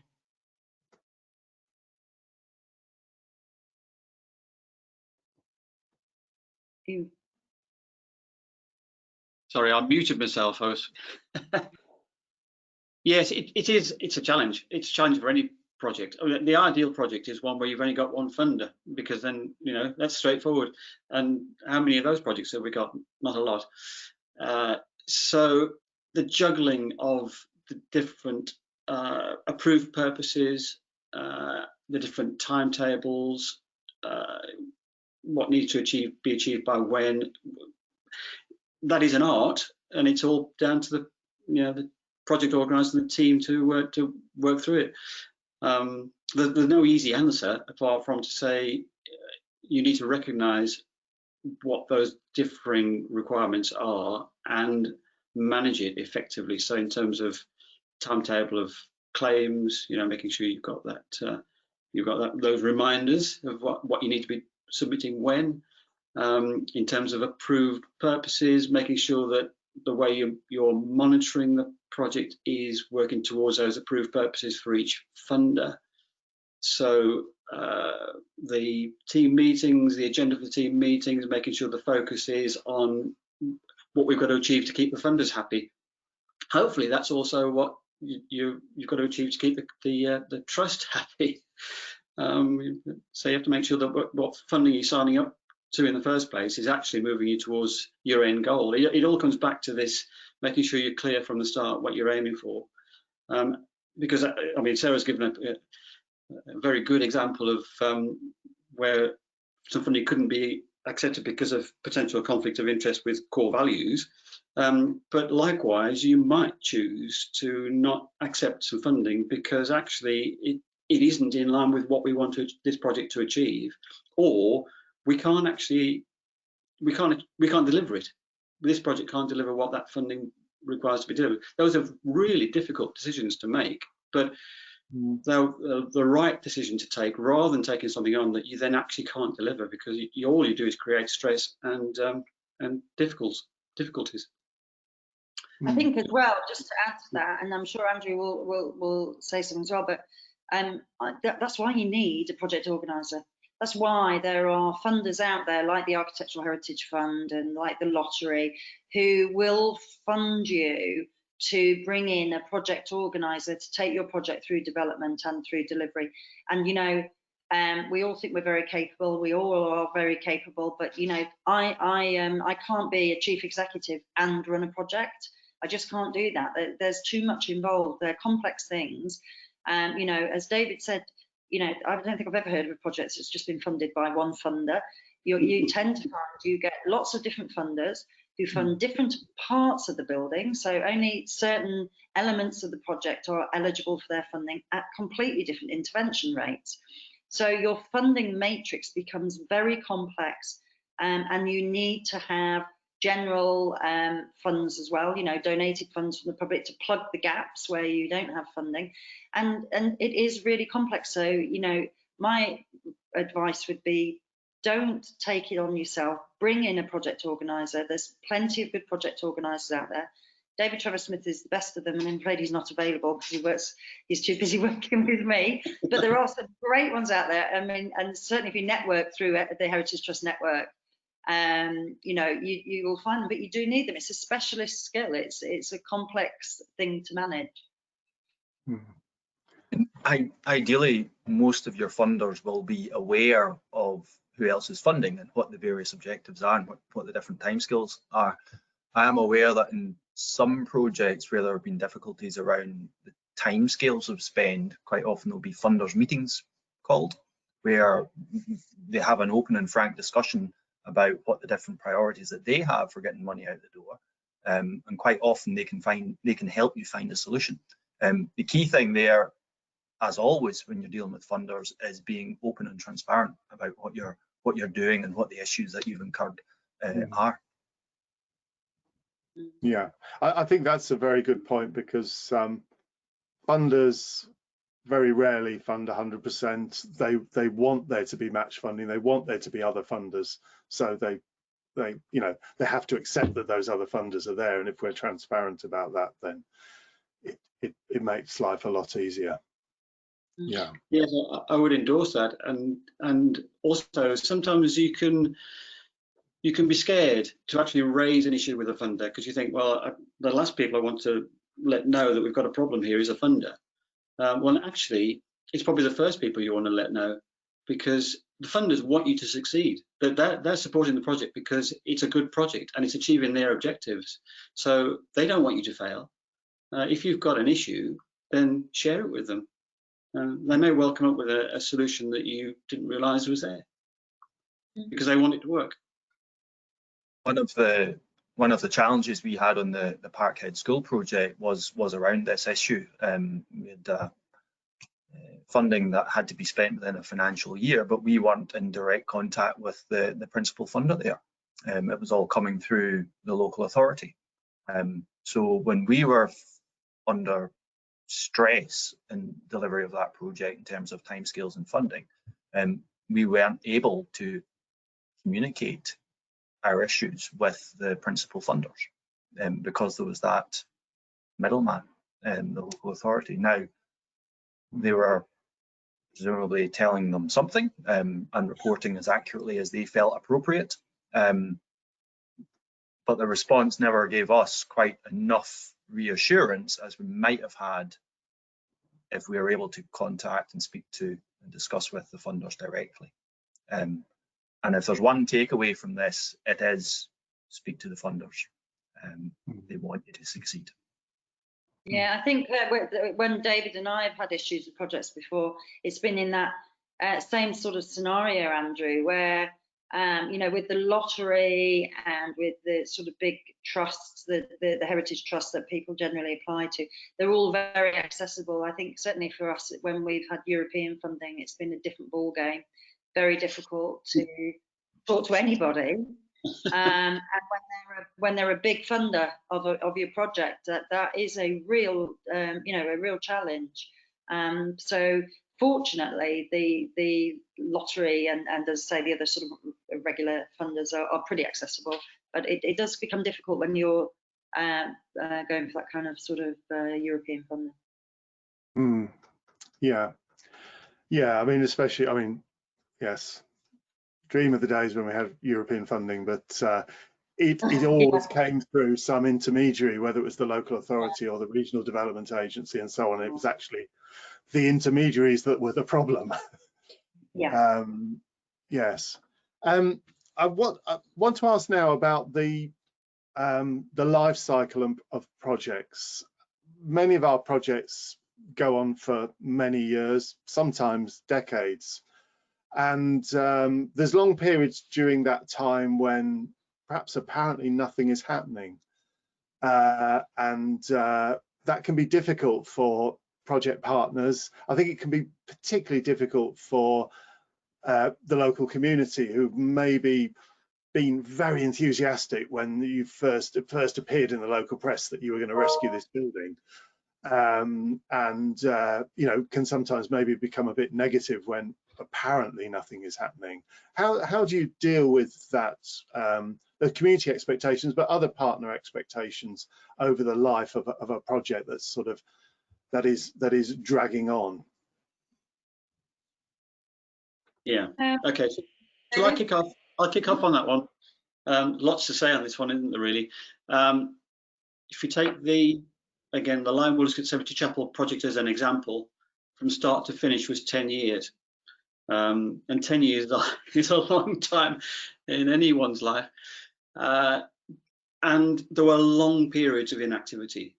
Sorry, I muted myself. Yes, it's a challenge. It's a challenge for any project. I mean, the ideal project is one where you've only got one funder, because then, you know, that's straightforward. And how many of those projects have we got? Not a lot. So the juggling of the different approved purposes, the different timetables, what needs to be achieved by when, that is an art, and it's all down to the, you know, the project organizer and the team to work through it. There's no easy answer apart from to say you need to recognise what those differing requirements are and manage it effectively. So in terms of timetable of claims, you know, making sure you've got that those reminders of what you need to be submitting when. In terms of approved purposes, making sure that the way you're monitoring the project is working towards those approved purposes for each funder. So the team meetings, the agenda for the team meetings, making sure the focus is on what we've got to achieve to keep the funders happy. Hopefully that's also what you've got to achieve to keep the trust happy. So you have to make sure that what funding you're signing up to in the first place is actually moving you towards your end goal. It all comes back to this, making sure you're clear from the start what you're aiming for. Because I mean, Sarah's given a very good example of where some funding couldn't be accepted because of potential conflict of interest with core values. But likewise, you might choose to not accept some funding because actually it isn't in line with what we want this project to achieve, or we can't deliver it. This project can't deliver what that funding requires to be delivered. Those are really difficult decisions to make, but they're the right decision to take, rather than taking something on that you then actually can't deliver, because all you do is create stress and difficulties. I think as well, just to add to that, and I'm sure Andrew will say something as well, but that's why you need a project organiser. That's why there are funders out there like the Architectural Heritage Fund and like the Lottery, who will fund you to bring in a project organiser to take your project through development and through delivery. And, you know, we all think we're very capable. We all are very capable, but, you know, I can't be a chief executive and run a project. I just can't do that. There's too much involved. They're complex things. You know, as David said, you know, I don't think I've ever heard of a project that's just been funded by one funder. You tend to find you get lots of different funders who fund different parts of the building. So only certain elements of the project are eligible for their funding at completely different intervention rates. So your funding matrix becomes very complex, and you need to have general funds as well, you know, donated funds from the public to plug the gaps where you don't have funding. And it is really complex. So, you know, my advice would be, don't take it on yourself. Bring in a project organiser. There's plenty of good project organisers out there. David Trevis-Smith is the best of them, and I'm afraid he's not available because he's too busy working with me. But there are some great ones out there. I mean, and certainly if you network through the Heritage Trust network, you know, you will find them, but you do need them. It's a specialist skill. It's a complex thing to manage. Ideally, most of your funders will be aware of who else is funding and what the various objectives are and what the different timescales are. I am aware that in some projects where there have been difficulties around the timescales of spend, quite often there'll be funders meetings called, where they have an open and frank discussion about what the different priorities that they have for getting money out the door, and quite often they can help you find a solution. The key thing there, as always when you're dealing with funders, is being open and transparent about what you're doing and what the issues that you've incurred are. Yeah, I think that's a very good point, because funders very rarely fund 100%. They want there to be match funding. They want there to be other funders. So they you know, they have to accept that those other funders are there. And if we're transparent about that, then it makes life a lot easier. Yeah. Yes, I would endorse that. And also sometimes you can be scared to actually raise an issue with a funder, because you think, well, the last people I want to let know that we've got a problem here is a funder. Well, actually, it's probably the first people you want to let know, because the funders want you to succeed. They're supporting the project because it's a good project and it's achieving their objectives. So they don't want you to fail. If you've got an issue, then share it with them. They may well come up with a solution that you didn't realise was there, because they want it to work. One of the challenges we had on the Parkhead School project was around this issue. We had funding that had to be spent within a financial year, but we weren't in direct contact with the principal funder there. It was all coming through the local authority. So when we were under stress in delivery of that project in terms of timescales and funding, we weren't able to communicate our issues with the principal funders, because there was that middleman in the local authority. Now, they were presumably telling them something and reporting as accurately as they felt appropriate, but the response never gave us quite enough reassurance as we might have had if we were able to contact and speak to and discuss with the funders directly. And if there's one takeaway from this, it is speak to the funders. They want you to succeed. Yeah, I think when David and I have had issues with projects before, it's been in that same sort of scenario, Andrew, where you know, with the lottery and with the sort of big trusts, the heritage trusts that people generally apply to, they're all very accessible. I think certainly for us, when we've had European funding, it's been a different ball game, very difficult to talk to anybody. And when they're a big funder of your project, that is a real you know, a real challenge. So fortunately, the lottery and as I say, the other sort of regular funders are pretty accessible, but it does become difficult when you're going for that kind of sort of European funding. Yeah, I mean, especially, I mean, yes, dream of the days when we had European funding, but it always came through some intermediary, whether it was the local authority or the regional development agency and so on. It was actually the intermediaries that were the problem. Yeah. Yes. I want to ask now about the life cycle of projects. Many of our projects go on for many years, sometimes decades. And there's long periods during that time when perhaps apparently nothing is happening. And that can be difficult for project partners. I think it can be particularly difficult for the local community, who've maybe been very enthusiastic when you first appeared in the local press that you were going to rescue this building. And you know, can sometimes maybe become a bit negative when apparently nothing is happening. How do you deal with that, the community expectations, but other partner expectations over the life of a project that's sort of that is dragging on? Yeah. Okay. So I kick off. I'll kick off on that one. Lots to say on this one, isn't there, really? If you take the Lyme Woolscott Cemetery Chapel project as an example, from start to finish was 10 years. And 10 years is a long time in anyone's life. And there were long periods of inactivity.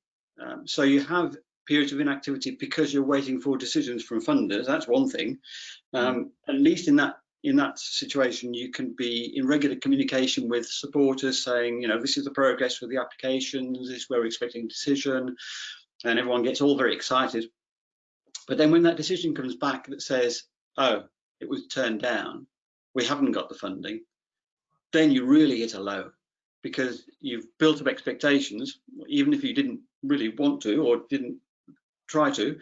So you have periods of inactivity because you're waiting for decisions from funders. That's one thing. At least in that situation, you can be in regular communication with supporters saying, you know, this is the progress with the applications, this is where we're expecting a decision, and everyone gets all very excited. But then when that decision comes back that says, oh, it was turned down, we haven't got the funding, then you really hit a low, because you've built up expectations, even if you didn't really want to or didn't try to,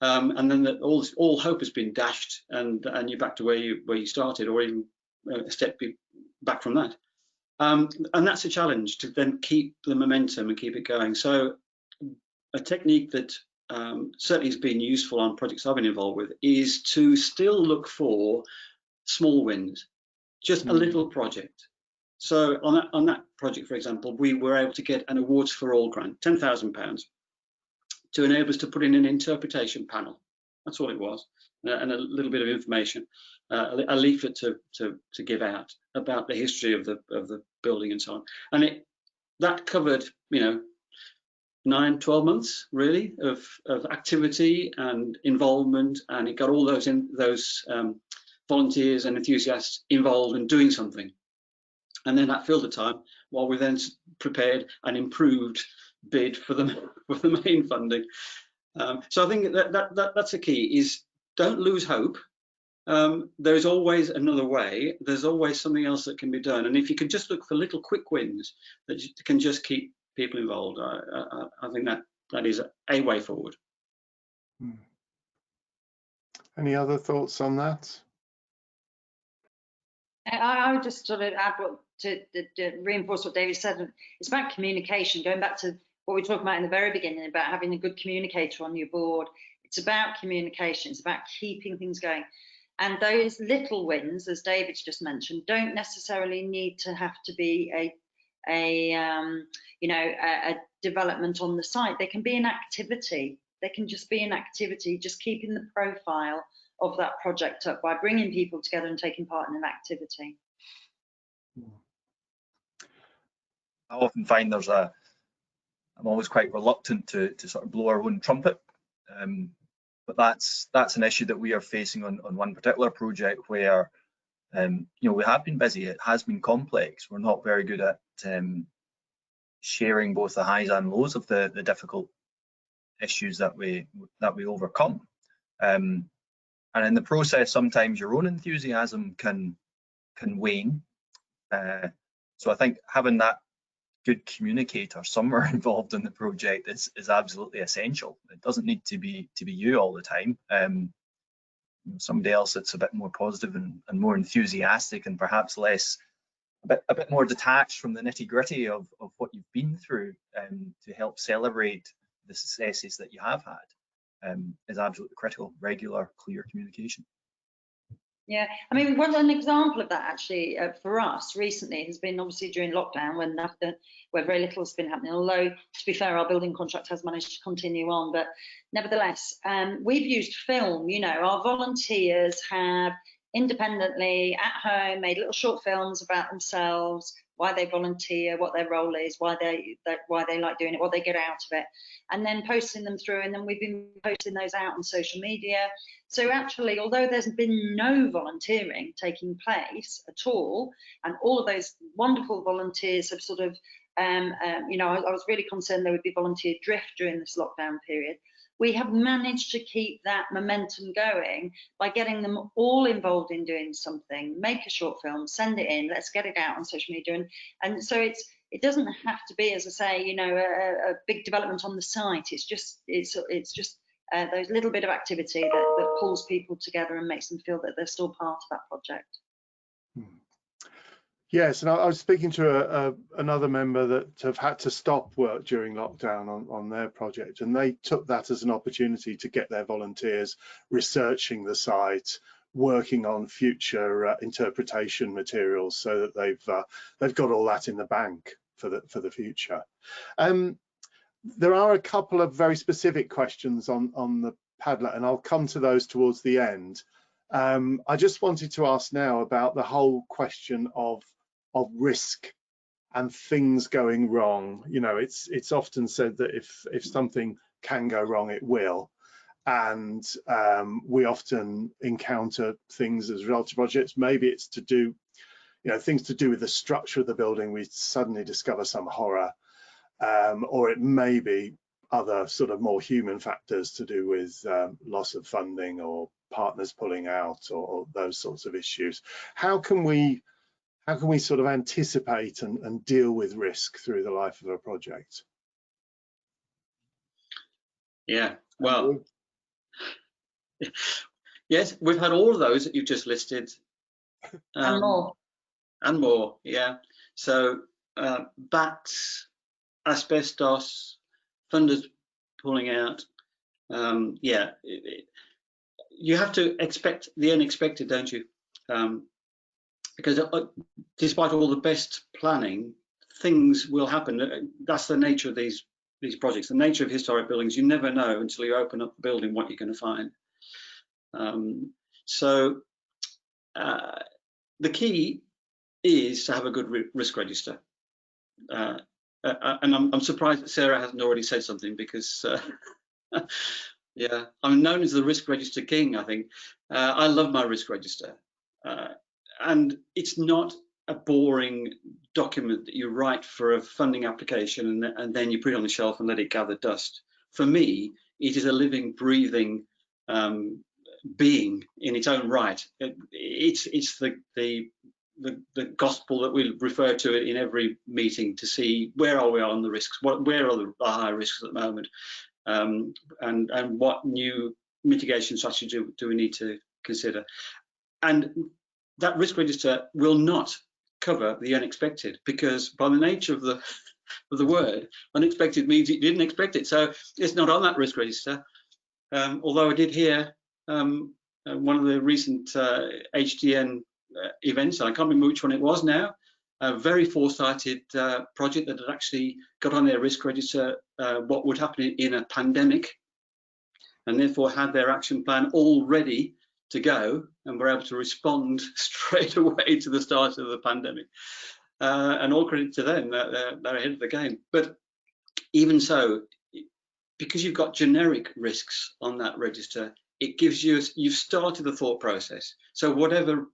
and then all hope has been dashed, and you're back to where you started, or even a step back from that. And that's a challenge, to then keep the momentum and keep it going. So a technique that certainly has been useful on projects I've been involved with is to still look for small wins, just a little project. So on that project, for example, we were able to get an Awards for All grant, £10,000, to enable us to put in an interpretation panel. That's all it was, and a little bit of information, a leaflet to give out about the history of the building and so on. And that covered, 9-12 months really of activity and involvement, and it got all those volunteers and enthusiasts involved in doing something. And then that filled the time while we then prepared an improved bid for the main funding. So I think that's the key, is don't lose hope. There's always another way. There's always something else that can be done. And if you can just look for little quick wins that can just keep people involved, I think that is a way forward. Any other thoughts on that? I would just sort of add to reinforce what David said. It's about communication, going back to what we were talking about in the very beginning, about having a good communicator on your board. It's about communication. It's about keeping things going. And those little wins, as David's just mentioned, don't necessarily need to have to be a development on the site. They can be an activity. They can just be an activity, just keeping the profile of that project up by bringing people together and taking part in an activity. I often find I'm always quite reluctant to sort of blow our own trumpet, but that's an issue that we are facing on one particular project where we have been busy. It has been complex. We're not very good at sharing both the highs and lows of the difficult issues that we overcome. And in the process, sometimes your own enthusiasm can wane. So I think having that good communicator somewhere involved in the project is absolutely essential. It doesn't need to be you all the time. Somebody else that's a bit more positive and more enthusiastic, and perhaps a bit more detached from the nitty-gritty of what you've been through, to help celebrate the successes that you have had, is absolutely critical. Regular, clear communication. Yeah, I mean, an example of that actually for us recently has been obviously during lockdown, where very little has been happening. Although, to be fair, our building contract has managed to continue on, but nevertheless, we've used film. Our volunteers have independently at home made little short films about themselves, why they volunteer, what their role is, why they like doing it, what they get out of it, and then posting them through. And then we've been posting those out on social media. So actually, although there's been no volunteering taking place at all, and all of those wonderful volunteers have sort of, I was really concerned there would be volunteer drift during this lockdown period. We have managed to keep that momentum going by getting them all involved in doing something. Make a short film, send it in, let's get it out on social media. And so it doesn't have to be, as I say, a big development on the site. It's just those little bit of activity that pulls people together and makes them feel that they're still part of that project. Yes, and I was speaking to another member that have had to stop work during lockdown on their project, and they took that as an opportunity to get their volunteers researching the site, working on future interpretation materials, so that they've got all that in the bank for the future. There are a couple of very specific questions on the Padlet, and I'll come to those towards the end. I just wanted to ask now about the whole question of risk and things going wrong. It's often said that if something can go wrong, it will, and we often encounter things as a result of projects. Maybe it's to do, things to do with the structure of the building. We suddenly discover some horror, or it may be other sort of more human factors to do with loss of funding or partners pulling out, or those sorts of issues. How can we sort of anticipate and deal with risk through the life of a project? Yeah, well, yes, we've had all of those that you've just listed. And more. And more, yeah. So bats, asbestos, funders pulling out. Yeah, you have to expect the unexpected, don't you? Because despite all the best planning, things will happen. That's the nature of these projects, the nature of historic buildings. You never know until you open up the building what you're going to find. So the key is to have a good risk register. And I'm surprised that Sarah hasn't already said something, because yeah, I'm known as the risk register king, I think. I love my risk register. And it's not a boring document that you write for a funding application and then you put it on the shelf and let it gather dust. For me, it is a living, breathing being in its own right. It's the gospel that we refer to it in every meeting to see where are we on the risks, where are the high risks at the moment, and what new mitigation strategy do we need to consider. And that risk register will not cover the unexpected, because by the nature of the word, unexpected means you didn't expect it, so it's not on that risk register. Although I did hear one of the recent HDN events, and I can't remember which one it was now, a very foresighted project that had actually got on their risk register what would happen in a pandemic, and therefore had their action plan all ready to go, and were able to respond straight away to the start of the pandemic. And all credit to them, they're ahead of the game. But even so, because you've got generic risks on that register, it gives you, you've started the thought process. So whatever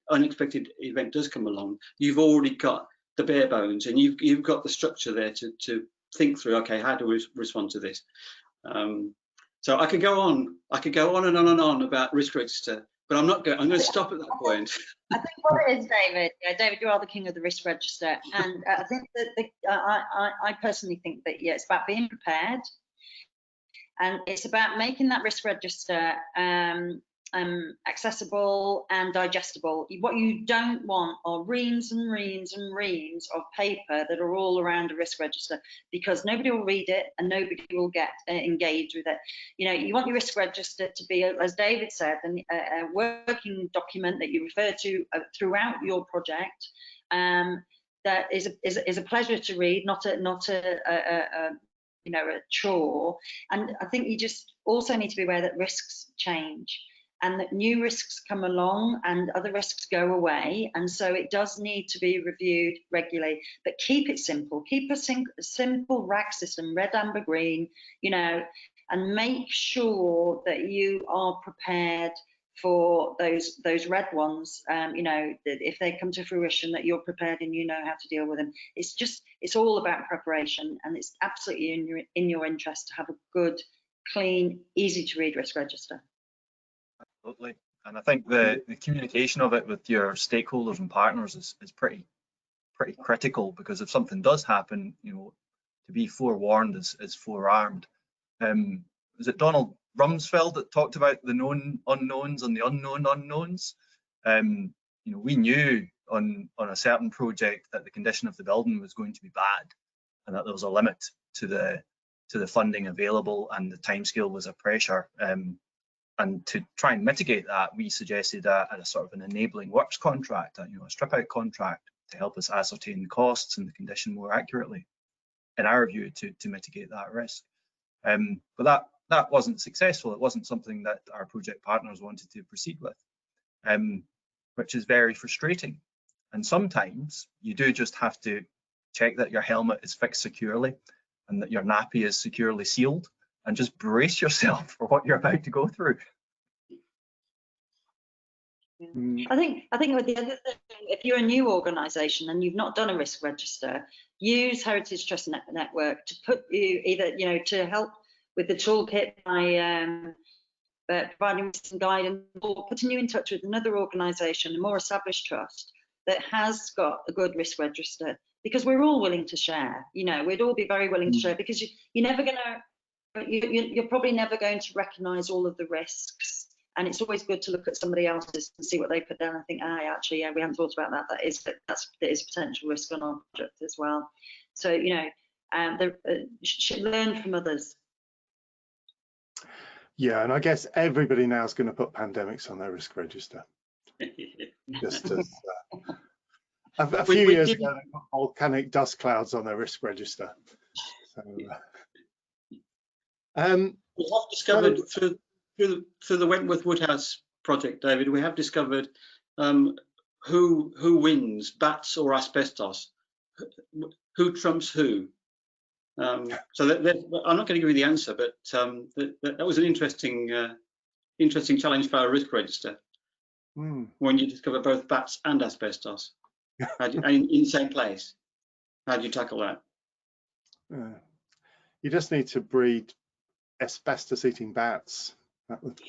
unexpected event does come along, you've already got the bare bones, and you've got the structure there to think through, okay, how do we respond to this? So I could go on and on and on about risk register, but I'm not going. I'm going to stop at that point. I think what it is, David. David, you are the king of the risk register, and I think that I personally think that it's about being prepared, and it's about making that risk register accessible and digestible. What you don't want are reams and reams and reams of paper that are all around a risk register, because nobody will read it and nobody will get engaged with it. You know, you want your risk register to be, as David said, a working document that you refer to throughout your project. That is a pleasure to read, not a you know, a chore. And I think you just also need to be aware that risks change, and that new risks come along and other risks go away, and so it does need to be reviewed regularly. But keep it simple, keep a simple RAG system, red, amber, green, you know, and make sure that you are prepared for those red ones, you know, that if they come to fruition, that you're prepared and you know how to deal with them. It's all about preparation, and it's absolutely in your interest to have a good, clean, easy to read risk register. Absolutely, and I think the communication of it with your stakeholders and partners is pretty critical, because if something does happen, you know, to be forewarned is forearmed. Was it Donald Rumsfeld that talked about the known unknowns and the unknown unknowns? You know, we knew on a certain project that the condition of the building was going to be bad, and that there was a limit to the funding available, and the timescale was a pressure. And to try and mitigate that, we suggested a sort of an enabling works contract, you know, a strip out contract, to help us ascertain the costs and the condition more accurately, in our view, to mitigate that risk. But that wasn't successful. It wasn't something that our project partners wanted to proceed with, which is very frustrating. And sometimes you do just have to check that your helmet is fixed securely and that your nappy is securely sealed, and just brace yourself for what you're about to go through. I think with the other thing, if you're a new organisation and you've not done a risk register, use Heritage Trust Network to put you either, you know, to help with the toolkit by providing some guidance, or putting you in touch with another organisation, a more established trust that has got a good risk register, because we're all willing to share. You know, we'd all be very willing to share, because you're never going to. You're probably never going to recognise all of the risks, and it's always good to look at somebody else's and see what they put down and think, actually, yeah, we haven't thought about that. That is potential risk on our project as well. So, you know, should learn from others. Yeah, and I guess everybody now is going to put pandemics on their risk register. Just as a few years ago, they put volcanic dust clouds on their risk register. So. We have discovered through the Wentworth Woodhouse project, David, we have discovered who wins, bats or asbestos, who trumps who. So I'm not going to give you the answer, but that was an interesting challenge for our risk register. When you discover both bats and asbestos in the same place, how do you tackle that? You just need to breed asbestos-eating bats. That would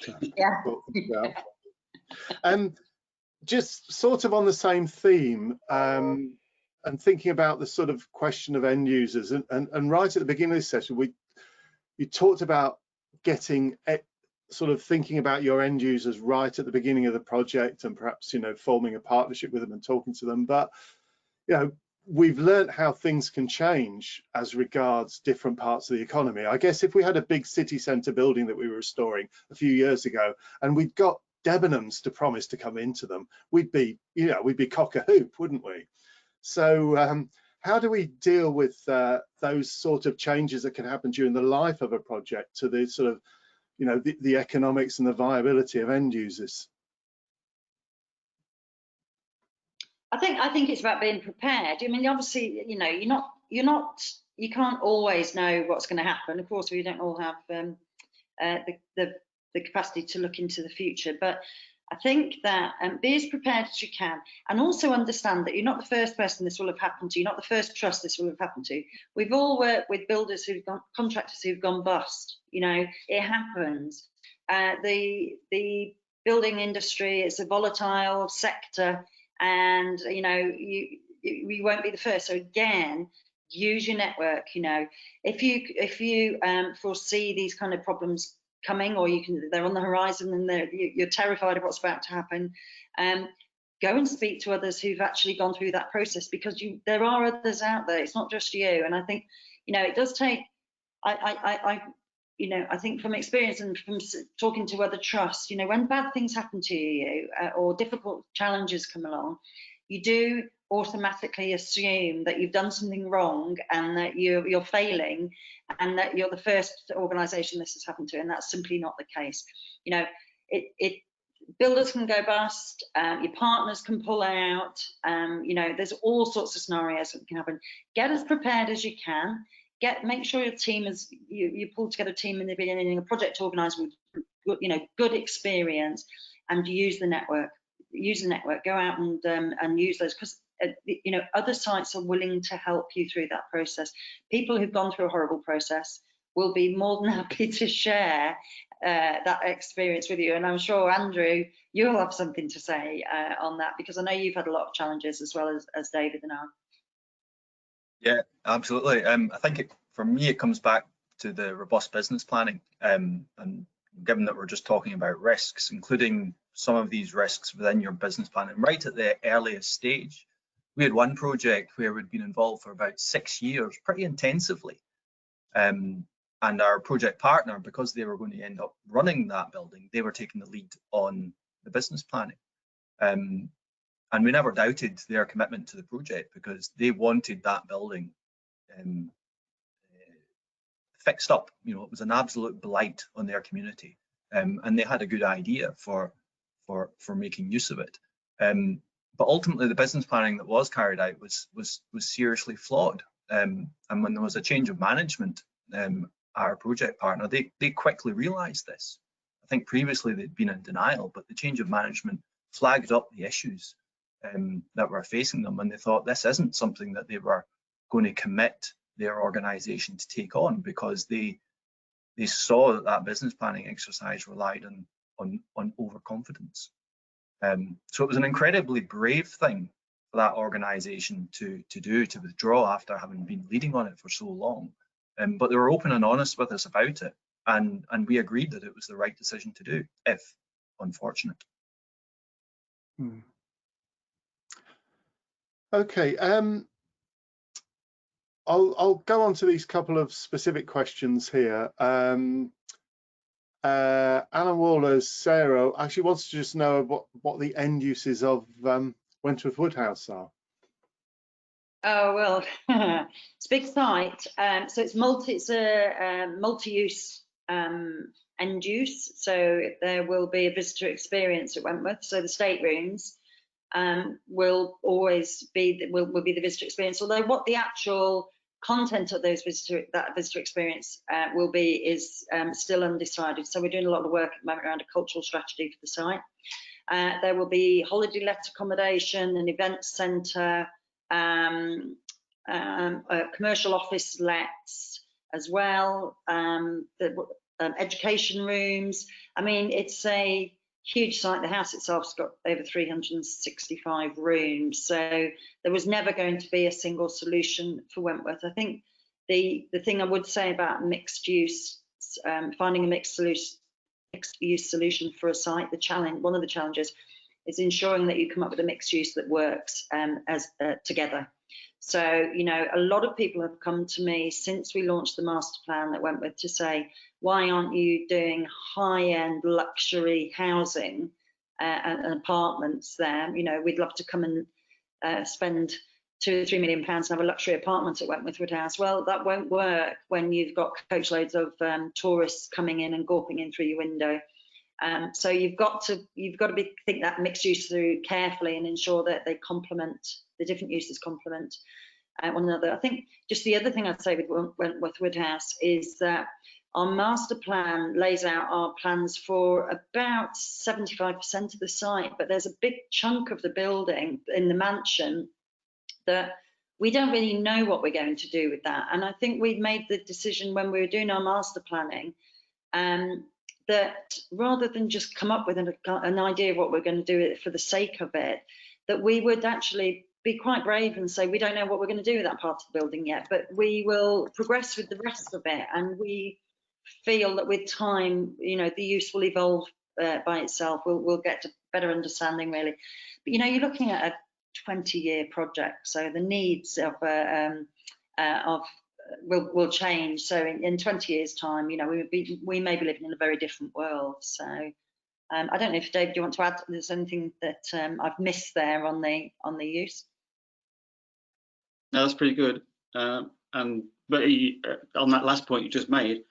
just sort of on the same theme, and thinking about the sort of question of end users, and right at the beginning of this session, you talked about getting sort of thinking about your end users right at the beginning of the project, and perhaps, you know, forming a partnership with them and talking to them. But, you know, we've learned how things can change as regards different parts of the economy. I guess if we had a big city centre building that we were restoring a few years ago, and we'd got Debenhams to promise to come into them, we'd be cock a hoop, wouldn't we? So how do we deal with those sort of changes that can happen during the life of a project to the sort of, you know, the economics and the viability of end users? I think it's about being prepared. I mean, obviously, you know, you can't always know what's going to happen. Of course, we don't all have the capacity to look into the future, but I think that be as prepared as you can, and also understand that you're not the first person this will have happened to. You're not the first trust this will have happened to. We've all worked with builders contractors who've gone bust. You know, it happens. The building industry is a volatile sector, and you know, you won't be the first. So again, use your network. You know, if you foresee these kind of problems coming, or they're on the horizon and you're terrified of what's about to happen, go and speak to others who've actually gone through that process, because there are others out there. It's not just you. And I think, you know, it does take, you know, I think from experience and from talking to other trusts, you know, when bad things happen to you or difficult challenges come along, you do automatically assume that you've done something wrong and that you're failing, and that you're the first organisation this has happened to, and that's simply not the case. You know, builders can go bust, your partners can pull out, you know, there's all sorts of scenarios that can happen. Get as prepared as you can. Make sure your team is, you pull together a team in the beginning, a project organiser with, you know, good experience, and use the network. Go out and use those, because you know, other sites are willing to help you through that process. People who've gone through a horrible process will be more than happy to share that experience with you. And I'm sure, Andrew, you'll have something to say on that, because I know you've had a lot of challenges as well as David and I. Yeah, absolutely. I think for me, it comes back to the robust business planning. And given that we're just talking about risks, including some of these risks within your business planning right at the earliest stage. We had one project where we'd been involved for about 6 years, pretty intensively. And our project partner, because they were going to end up running that building, they were taking the lead on the business planning. And we never doubted their commitment to the project, because they wanted that building fixed up. You know, it was an absolute blight on their community, and they had a good idea for making use of it. But ultimately, the business planning that was carried out was seriously flawed. And when there was a change of management, our project partner, they quickly realised this. I think previously they'd been in denial, but the change of management flagged up the issues that were facing them, and they thought this isn't something that they were going to commit their organisation to take on, because they saw that business planning exercise relied on overconfidence. So it was an incredibly brave thing for that organisation to do, to withdraw after having been leading on it for so long. But they were open and honest with us about it, and we agreed that it was the right decision to do, if unfortunate. Okay, I'll go on to these couple of specific questions here. Alan Waller's Sarah actually wants to just know what the end uses of Wentworth Woodhouse are. Oh, well, it's a big site, so it's a multi-use end use. So there will be a visitor experience at Wentworth. So the staterooms will always be will be the visitor experience. Although what the actual content of those visitor experience will be is still undecided. So we're doing a lot of work at the moment around a cultural strategy for the site. There will be holiday let accommodation, an event centre, commercial office lets as well, education rooms. I mean, it's a huge site. The house itself's got over 365 rooms, so there was never going to be a single solution for Wentworth. I think the thing I would say about mixed use, finding a mixed use solution for a site, one of the challenges is ensuring that you come up with a mixed use that works together. So, you know, a lot of people have come to me since we launched the master plan at Wentworth to say, why aren't you doing high-end luxury housing and apartments there? You know, we'd love to come and spend £2 or £3 million and have a luxury apartment at Wentworth Woodhouse. Well, that won't work when you've got coachloads of tourists coming in and gawping in through your window. So you've got to think that mixed use through carefully and ensure that they complement, the different uses complement one another. I think just the other thing I'd say with Wentworth Woodhouse is that our master plan lays out our plans for about 75% of the site, but there's a big chunk of the building in the mansion that we don't really know what we're going to do with that. And I think we've made the decision when we were doing our master planning that rather than just come up with an idea of what we're going to do for the sake of it, that we would actually be quite brave and say, we don't know what we're going to do with that part of the building yet, but we will progress with the rest of it. And we feel that with time, you know, the use will evolve by itself. We'll get to better understanding, really. But, you know, you're looking at a 20-year project, so the needs of will change. So in 20 years' time, you know, we may be living in a very different world. So I don't know if Dave, do you want to add? There's anything that I've missed there on the use? No, that's pretty good. But on that last point you just made,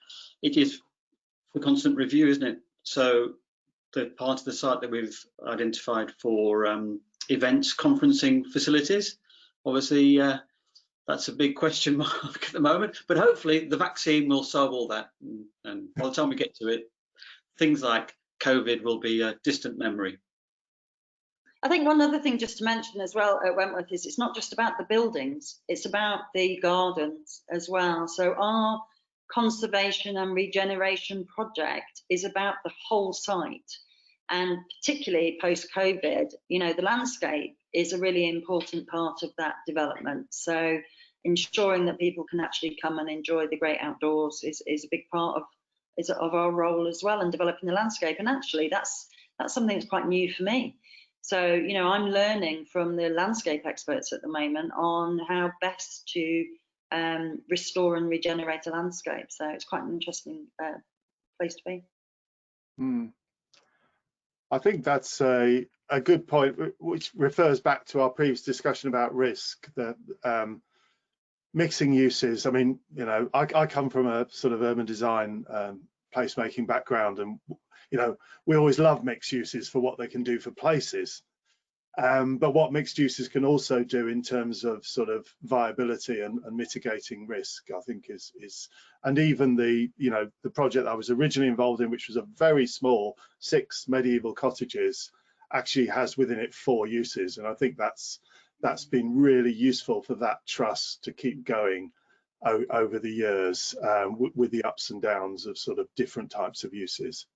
it is for constant review, isn't it? So the part of the site that we've identified for events, conferencing facilities, obviously that's a big question mark at the moment, but hopefully the vaccine will solve all that. And by the time we get to it, things like COVID will be a distant memory. I think one other thing just to mention as well at Wentworth is it's not just about the buildings, it's about the gardens as well. So our conservation and regeneration project is about the whole site, and particularly post-COVID, you know, the landscape is a really important part of that development. So ensuring that people can actually come and enjoy the great outdoors is a big part of our role as well in developing the landscape. And actually that's something that's quite new for me. So, you know, I'm learning from the landscape experts at the moment on how best to restore and regenerate a landscape. So it's quite an interesting place to be. I think that's a good point, which refers back to our previous discussion about risk, that mixing uses. I mean, you know, I come from a sort of urban design placemaking background, and you know, we always love mixed uses for what they can do for places, but what mixed uses can also do in terms of sort of viability and mitigating risk, I think is and even the, you know, the project I was originally involved in, which was a very small 6 medieval cottages, actually has within it 4 uses, and I think that's been really useful for that trust to keep going over the years with the ups and downs of sort of different types of uses.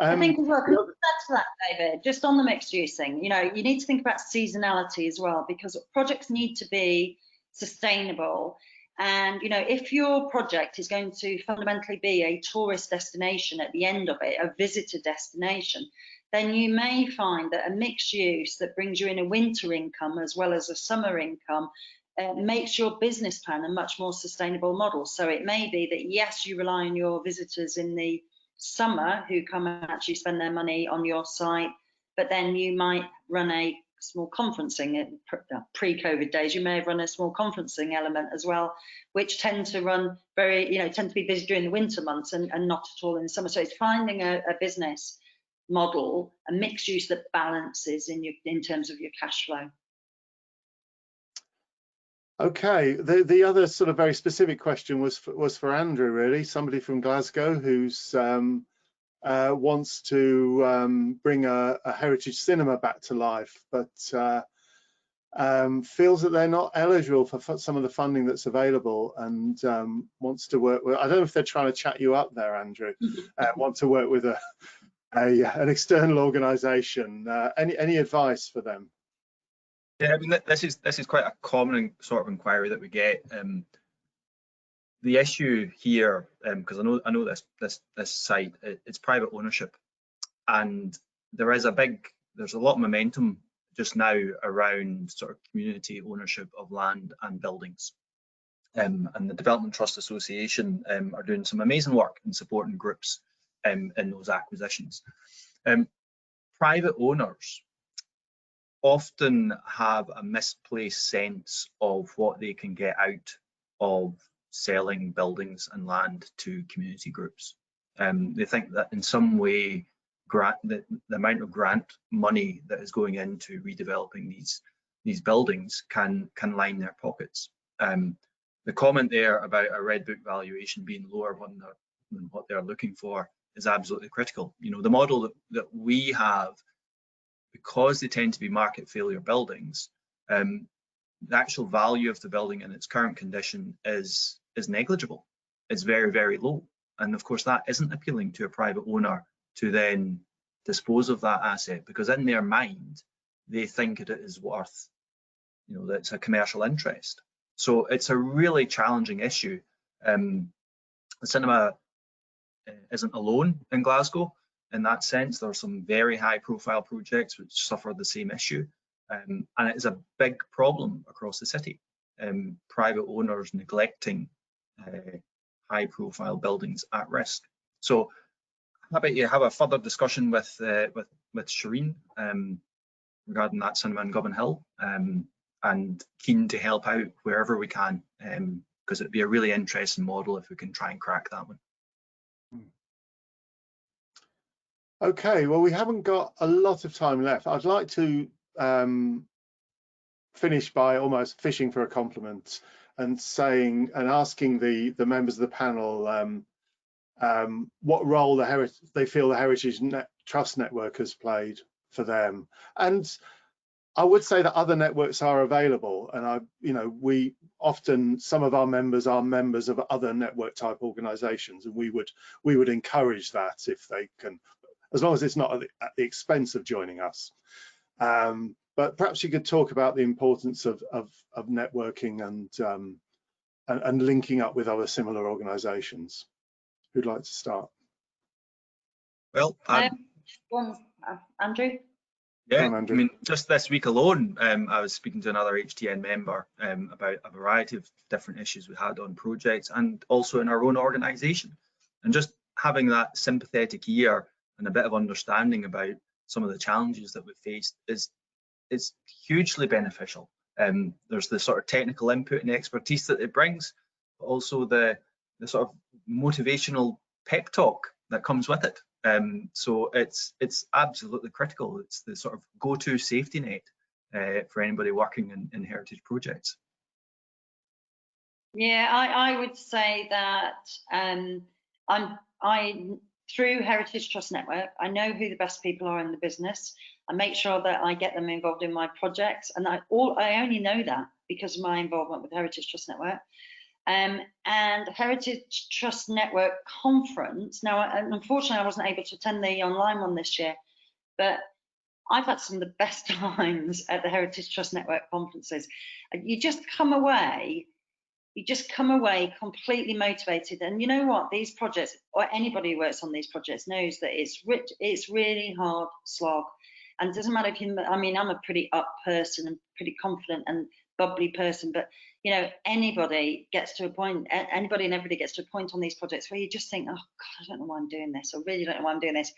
I think as well, can I add to that, David, just on the mixed use thing, you know, you need to think about seasonality as well, because projects need to be sustainable. And, you know, if your project is going to fundamentally be a tourist destination at the end of it, a visitor destination, then you may find that a mixed use that brings you in a winter income as well as a summer income makes your business plan a much more sustainable model. So it may be that, yes, you rely on your visitors in the summer who come and actually spend their money on your site, but then you might run a small conferencing in pre-COVID days. You may have run a small conferencing element as well, which tend to run very, tend to be busy during the winter months and not at all in the summer. So it's finding a business model, a mixed use that balances in terms of your cash flow. Okay, the other sort of very specific question was for Andrew, really, somebody from Glasgow who's wants to bring a heritage cinema back to life, but feels that they're not eligible for some of the funding that's available, and wants to work with, I don't know if they're trying to chat you up there, Andrew, want to work with an external organisation. Any advice for them? Yeah, I mean, this is quite a common sort of inquiry that we get. The issue here, because I know this site, it's private ownership, and there's a lot of momentum just now around sort of community ownership of land and buildings, and the Development Trust Association are doing some amazing work in supporting groups in those acquisitions. Private owners often have a misplaced sense of what they can get out of selling buildings and land to community groups. They think that in some way the amount of grant money that is going into redeveloping these buildings can line their pockets. The comment there about a red book valuation being lower than what they're looking for is absolutely critical. The model that we have, because they tend to be market failure buildings, the actual value of the building in its current condition is negligible. It's very, very low. And of course, that isn't appealing to a private owner to then dispose of that asset, because in their mind, they think it is worth, that's a commercial interest. So it's a really challenging issue. The cinema isn't alone in Glasgow. In that sense, there are some very high profile projects which suffer the same issue, and it is a big problem across the city. Private owners neglecting high profile buildings at risk. So how about you have a further discussion with Shireen regarding that cinema in Govan Hill, and keen to help out wherever we can, because it'd be a really interesting model if we can try and crack that one. Okay, well, we haven't got a lot of time left. I'd like to finish by almost fishing for a compliment and asking the members of the panel what role they feel the Heritage Trust Network has played for them. And I would say that other networks are available, and we often, some of our members are members of other network type organisations, and we would encourage that if they can, as long as it's not at the expense of joining us. But perhaps you could talk about the importance of networking and linking up with other similar organisations. Who'd like to start? Well, Andrew? Yeah, Andrew. I mean, just this week alone, I was speaking to another HTN member about a variety of different issues we had on projects and also in our own organisation. And just having that sympathetic ear and a bit of understanding about some of the challenges that we faced is hugely beneficial. There's the sort of technical input and expertise that it brings, but also the sort of motivational pep talk that comes with it. So it's absolutely critical. It's the sort of go-to safety net for anybody working in heritage projects. Yeah, I would say that through Heritage Trust Network, I know who the best people are in the business. I make sure that I get them involved in my projects, and I only know that because of my involvement with Heritage Trust Network. And Heritage Trust Network conference. Now, unfortunately, I wasn't able to attend the online one this year, but I've had some of the best times at the Heritage Trust Network conferences. You just come away completely motivated. And you know what? These projects, or anybody who works on these projects knows that it's really hard slog. And it doesn't matter if I'm a pretty up person and pretty confident and bubbly person, but anybody gets to a point, anybody and everybody gets to a point on these projects where you just think, oh God, I don't know why I'm doing this. I really don't know why I'm doing this.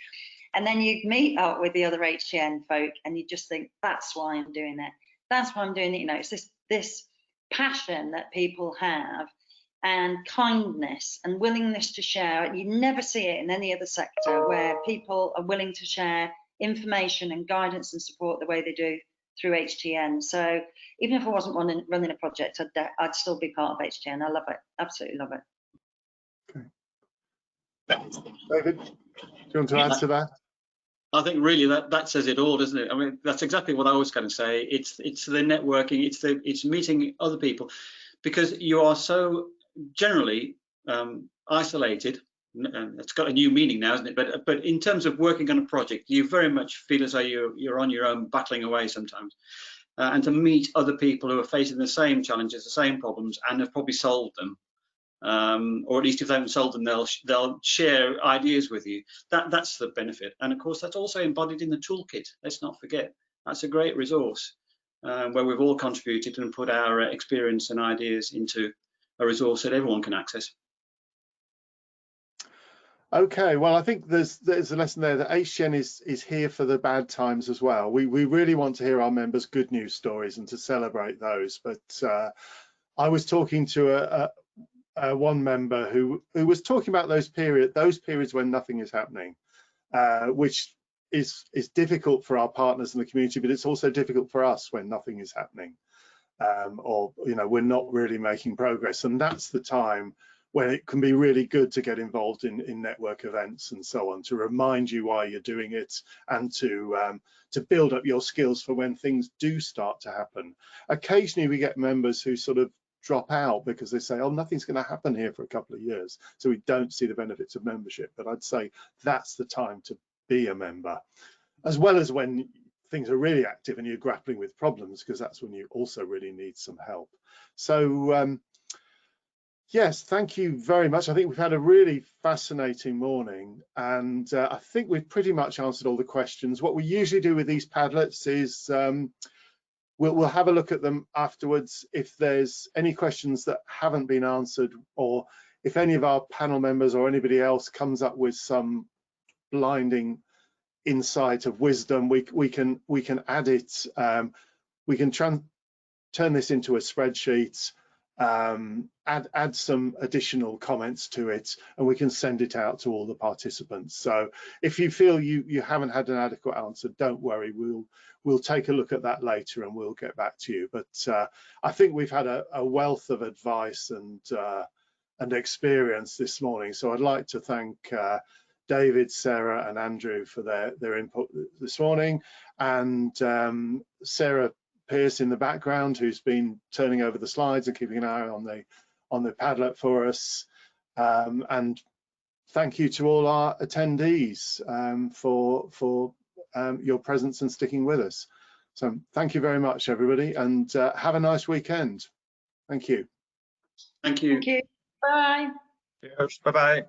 And then you meet up with the other HTN folk and you just think, that's why I'm doing it. That's why I'm doing it. You know, it's this passion that people have, and kindness and willingness to share. You never see it in any other sector where people are willing to share information and guidance and support the way they do through HTN. So even if I wasn't running a project, I'd still be part of HTN. I love it, absolutely love it. Okay. David, do you want to add to that? I think really that says it all, doesn't it? I mean, that's exactly what I was going to say. It's the networking, it's meeting other people, because you are so generally isolated. It's got a new meaning now, isn't it? But in terms of working on a project, you very much feel as though you're on your own, battling away sometimes. And to meet other people who are facing the same challenges, the same problems, and have probably solved them, or at least if they haven't solved them, they'll share ideas with you. That's the benefit. And of course, that's also embodied in the toolkit. Let's not forget, that's a great resource where we've all contributed and put our experience and ideas into a resource that everyone can access. Okay, well, I think there's a lesson there that HTN is here for the bad times as well. We really want to hear our members' good news stories and to celebrate those. But I was talking to one member who was talking about those periods when nothing is happening, which is difficult for our partners in the community, but it's also difficult for us when nothing is happening, or we're not really making progress. And that's the time when it can be really good to get involved in network events and so on, to remind you why you're doing it, and to build up your skills for when things do start to happen. Occasionally we get members who sort of drop out because they say, oh, nothing's going to happen here for a couple of years, so we don't see the benefits of membership. But I'd say that's the time to be a member, as well as when things are really active and you're grappling with problems, because that's when you also really need some help. So yes, thank you very much. I think we've had a really fascinating morning, and I think we've pretty much answered all the questions. What we usually do with these Padlets is we'll have a look at them afterwards. If there's any questions that haven't been answered, or if any of our panel members or anybody else comes up with some blinding insight of wisdom, we can add it. We can turn this into a spreadsheet, add some additional comments to it, and we can send it out to all the participants. So if you feel you haven't had an adequate answer, don't worry, we'll take a look at that later and we'll get back to you. But I think we've had a wealth of advice and experience this morning, so I'd like to thank David, Sarah and Andrew for their input this morning, and Sarah Pierce in the background, who's been turning over the slides and keeping an eye on the Padlet for us. And thank you to all our attendees for your presence and sticking with us. So thank you very much, everybody, and have a nice weekend. Thank you. Thank you. Thank you. Bye. Cheers. Bye-bye.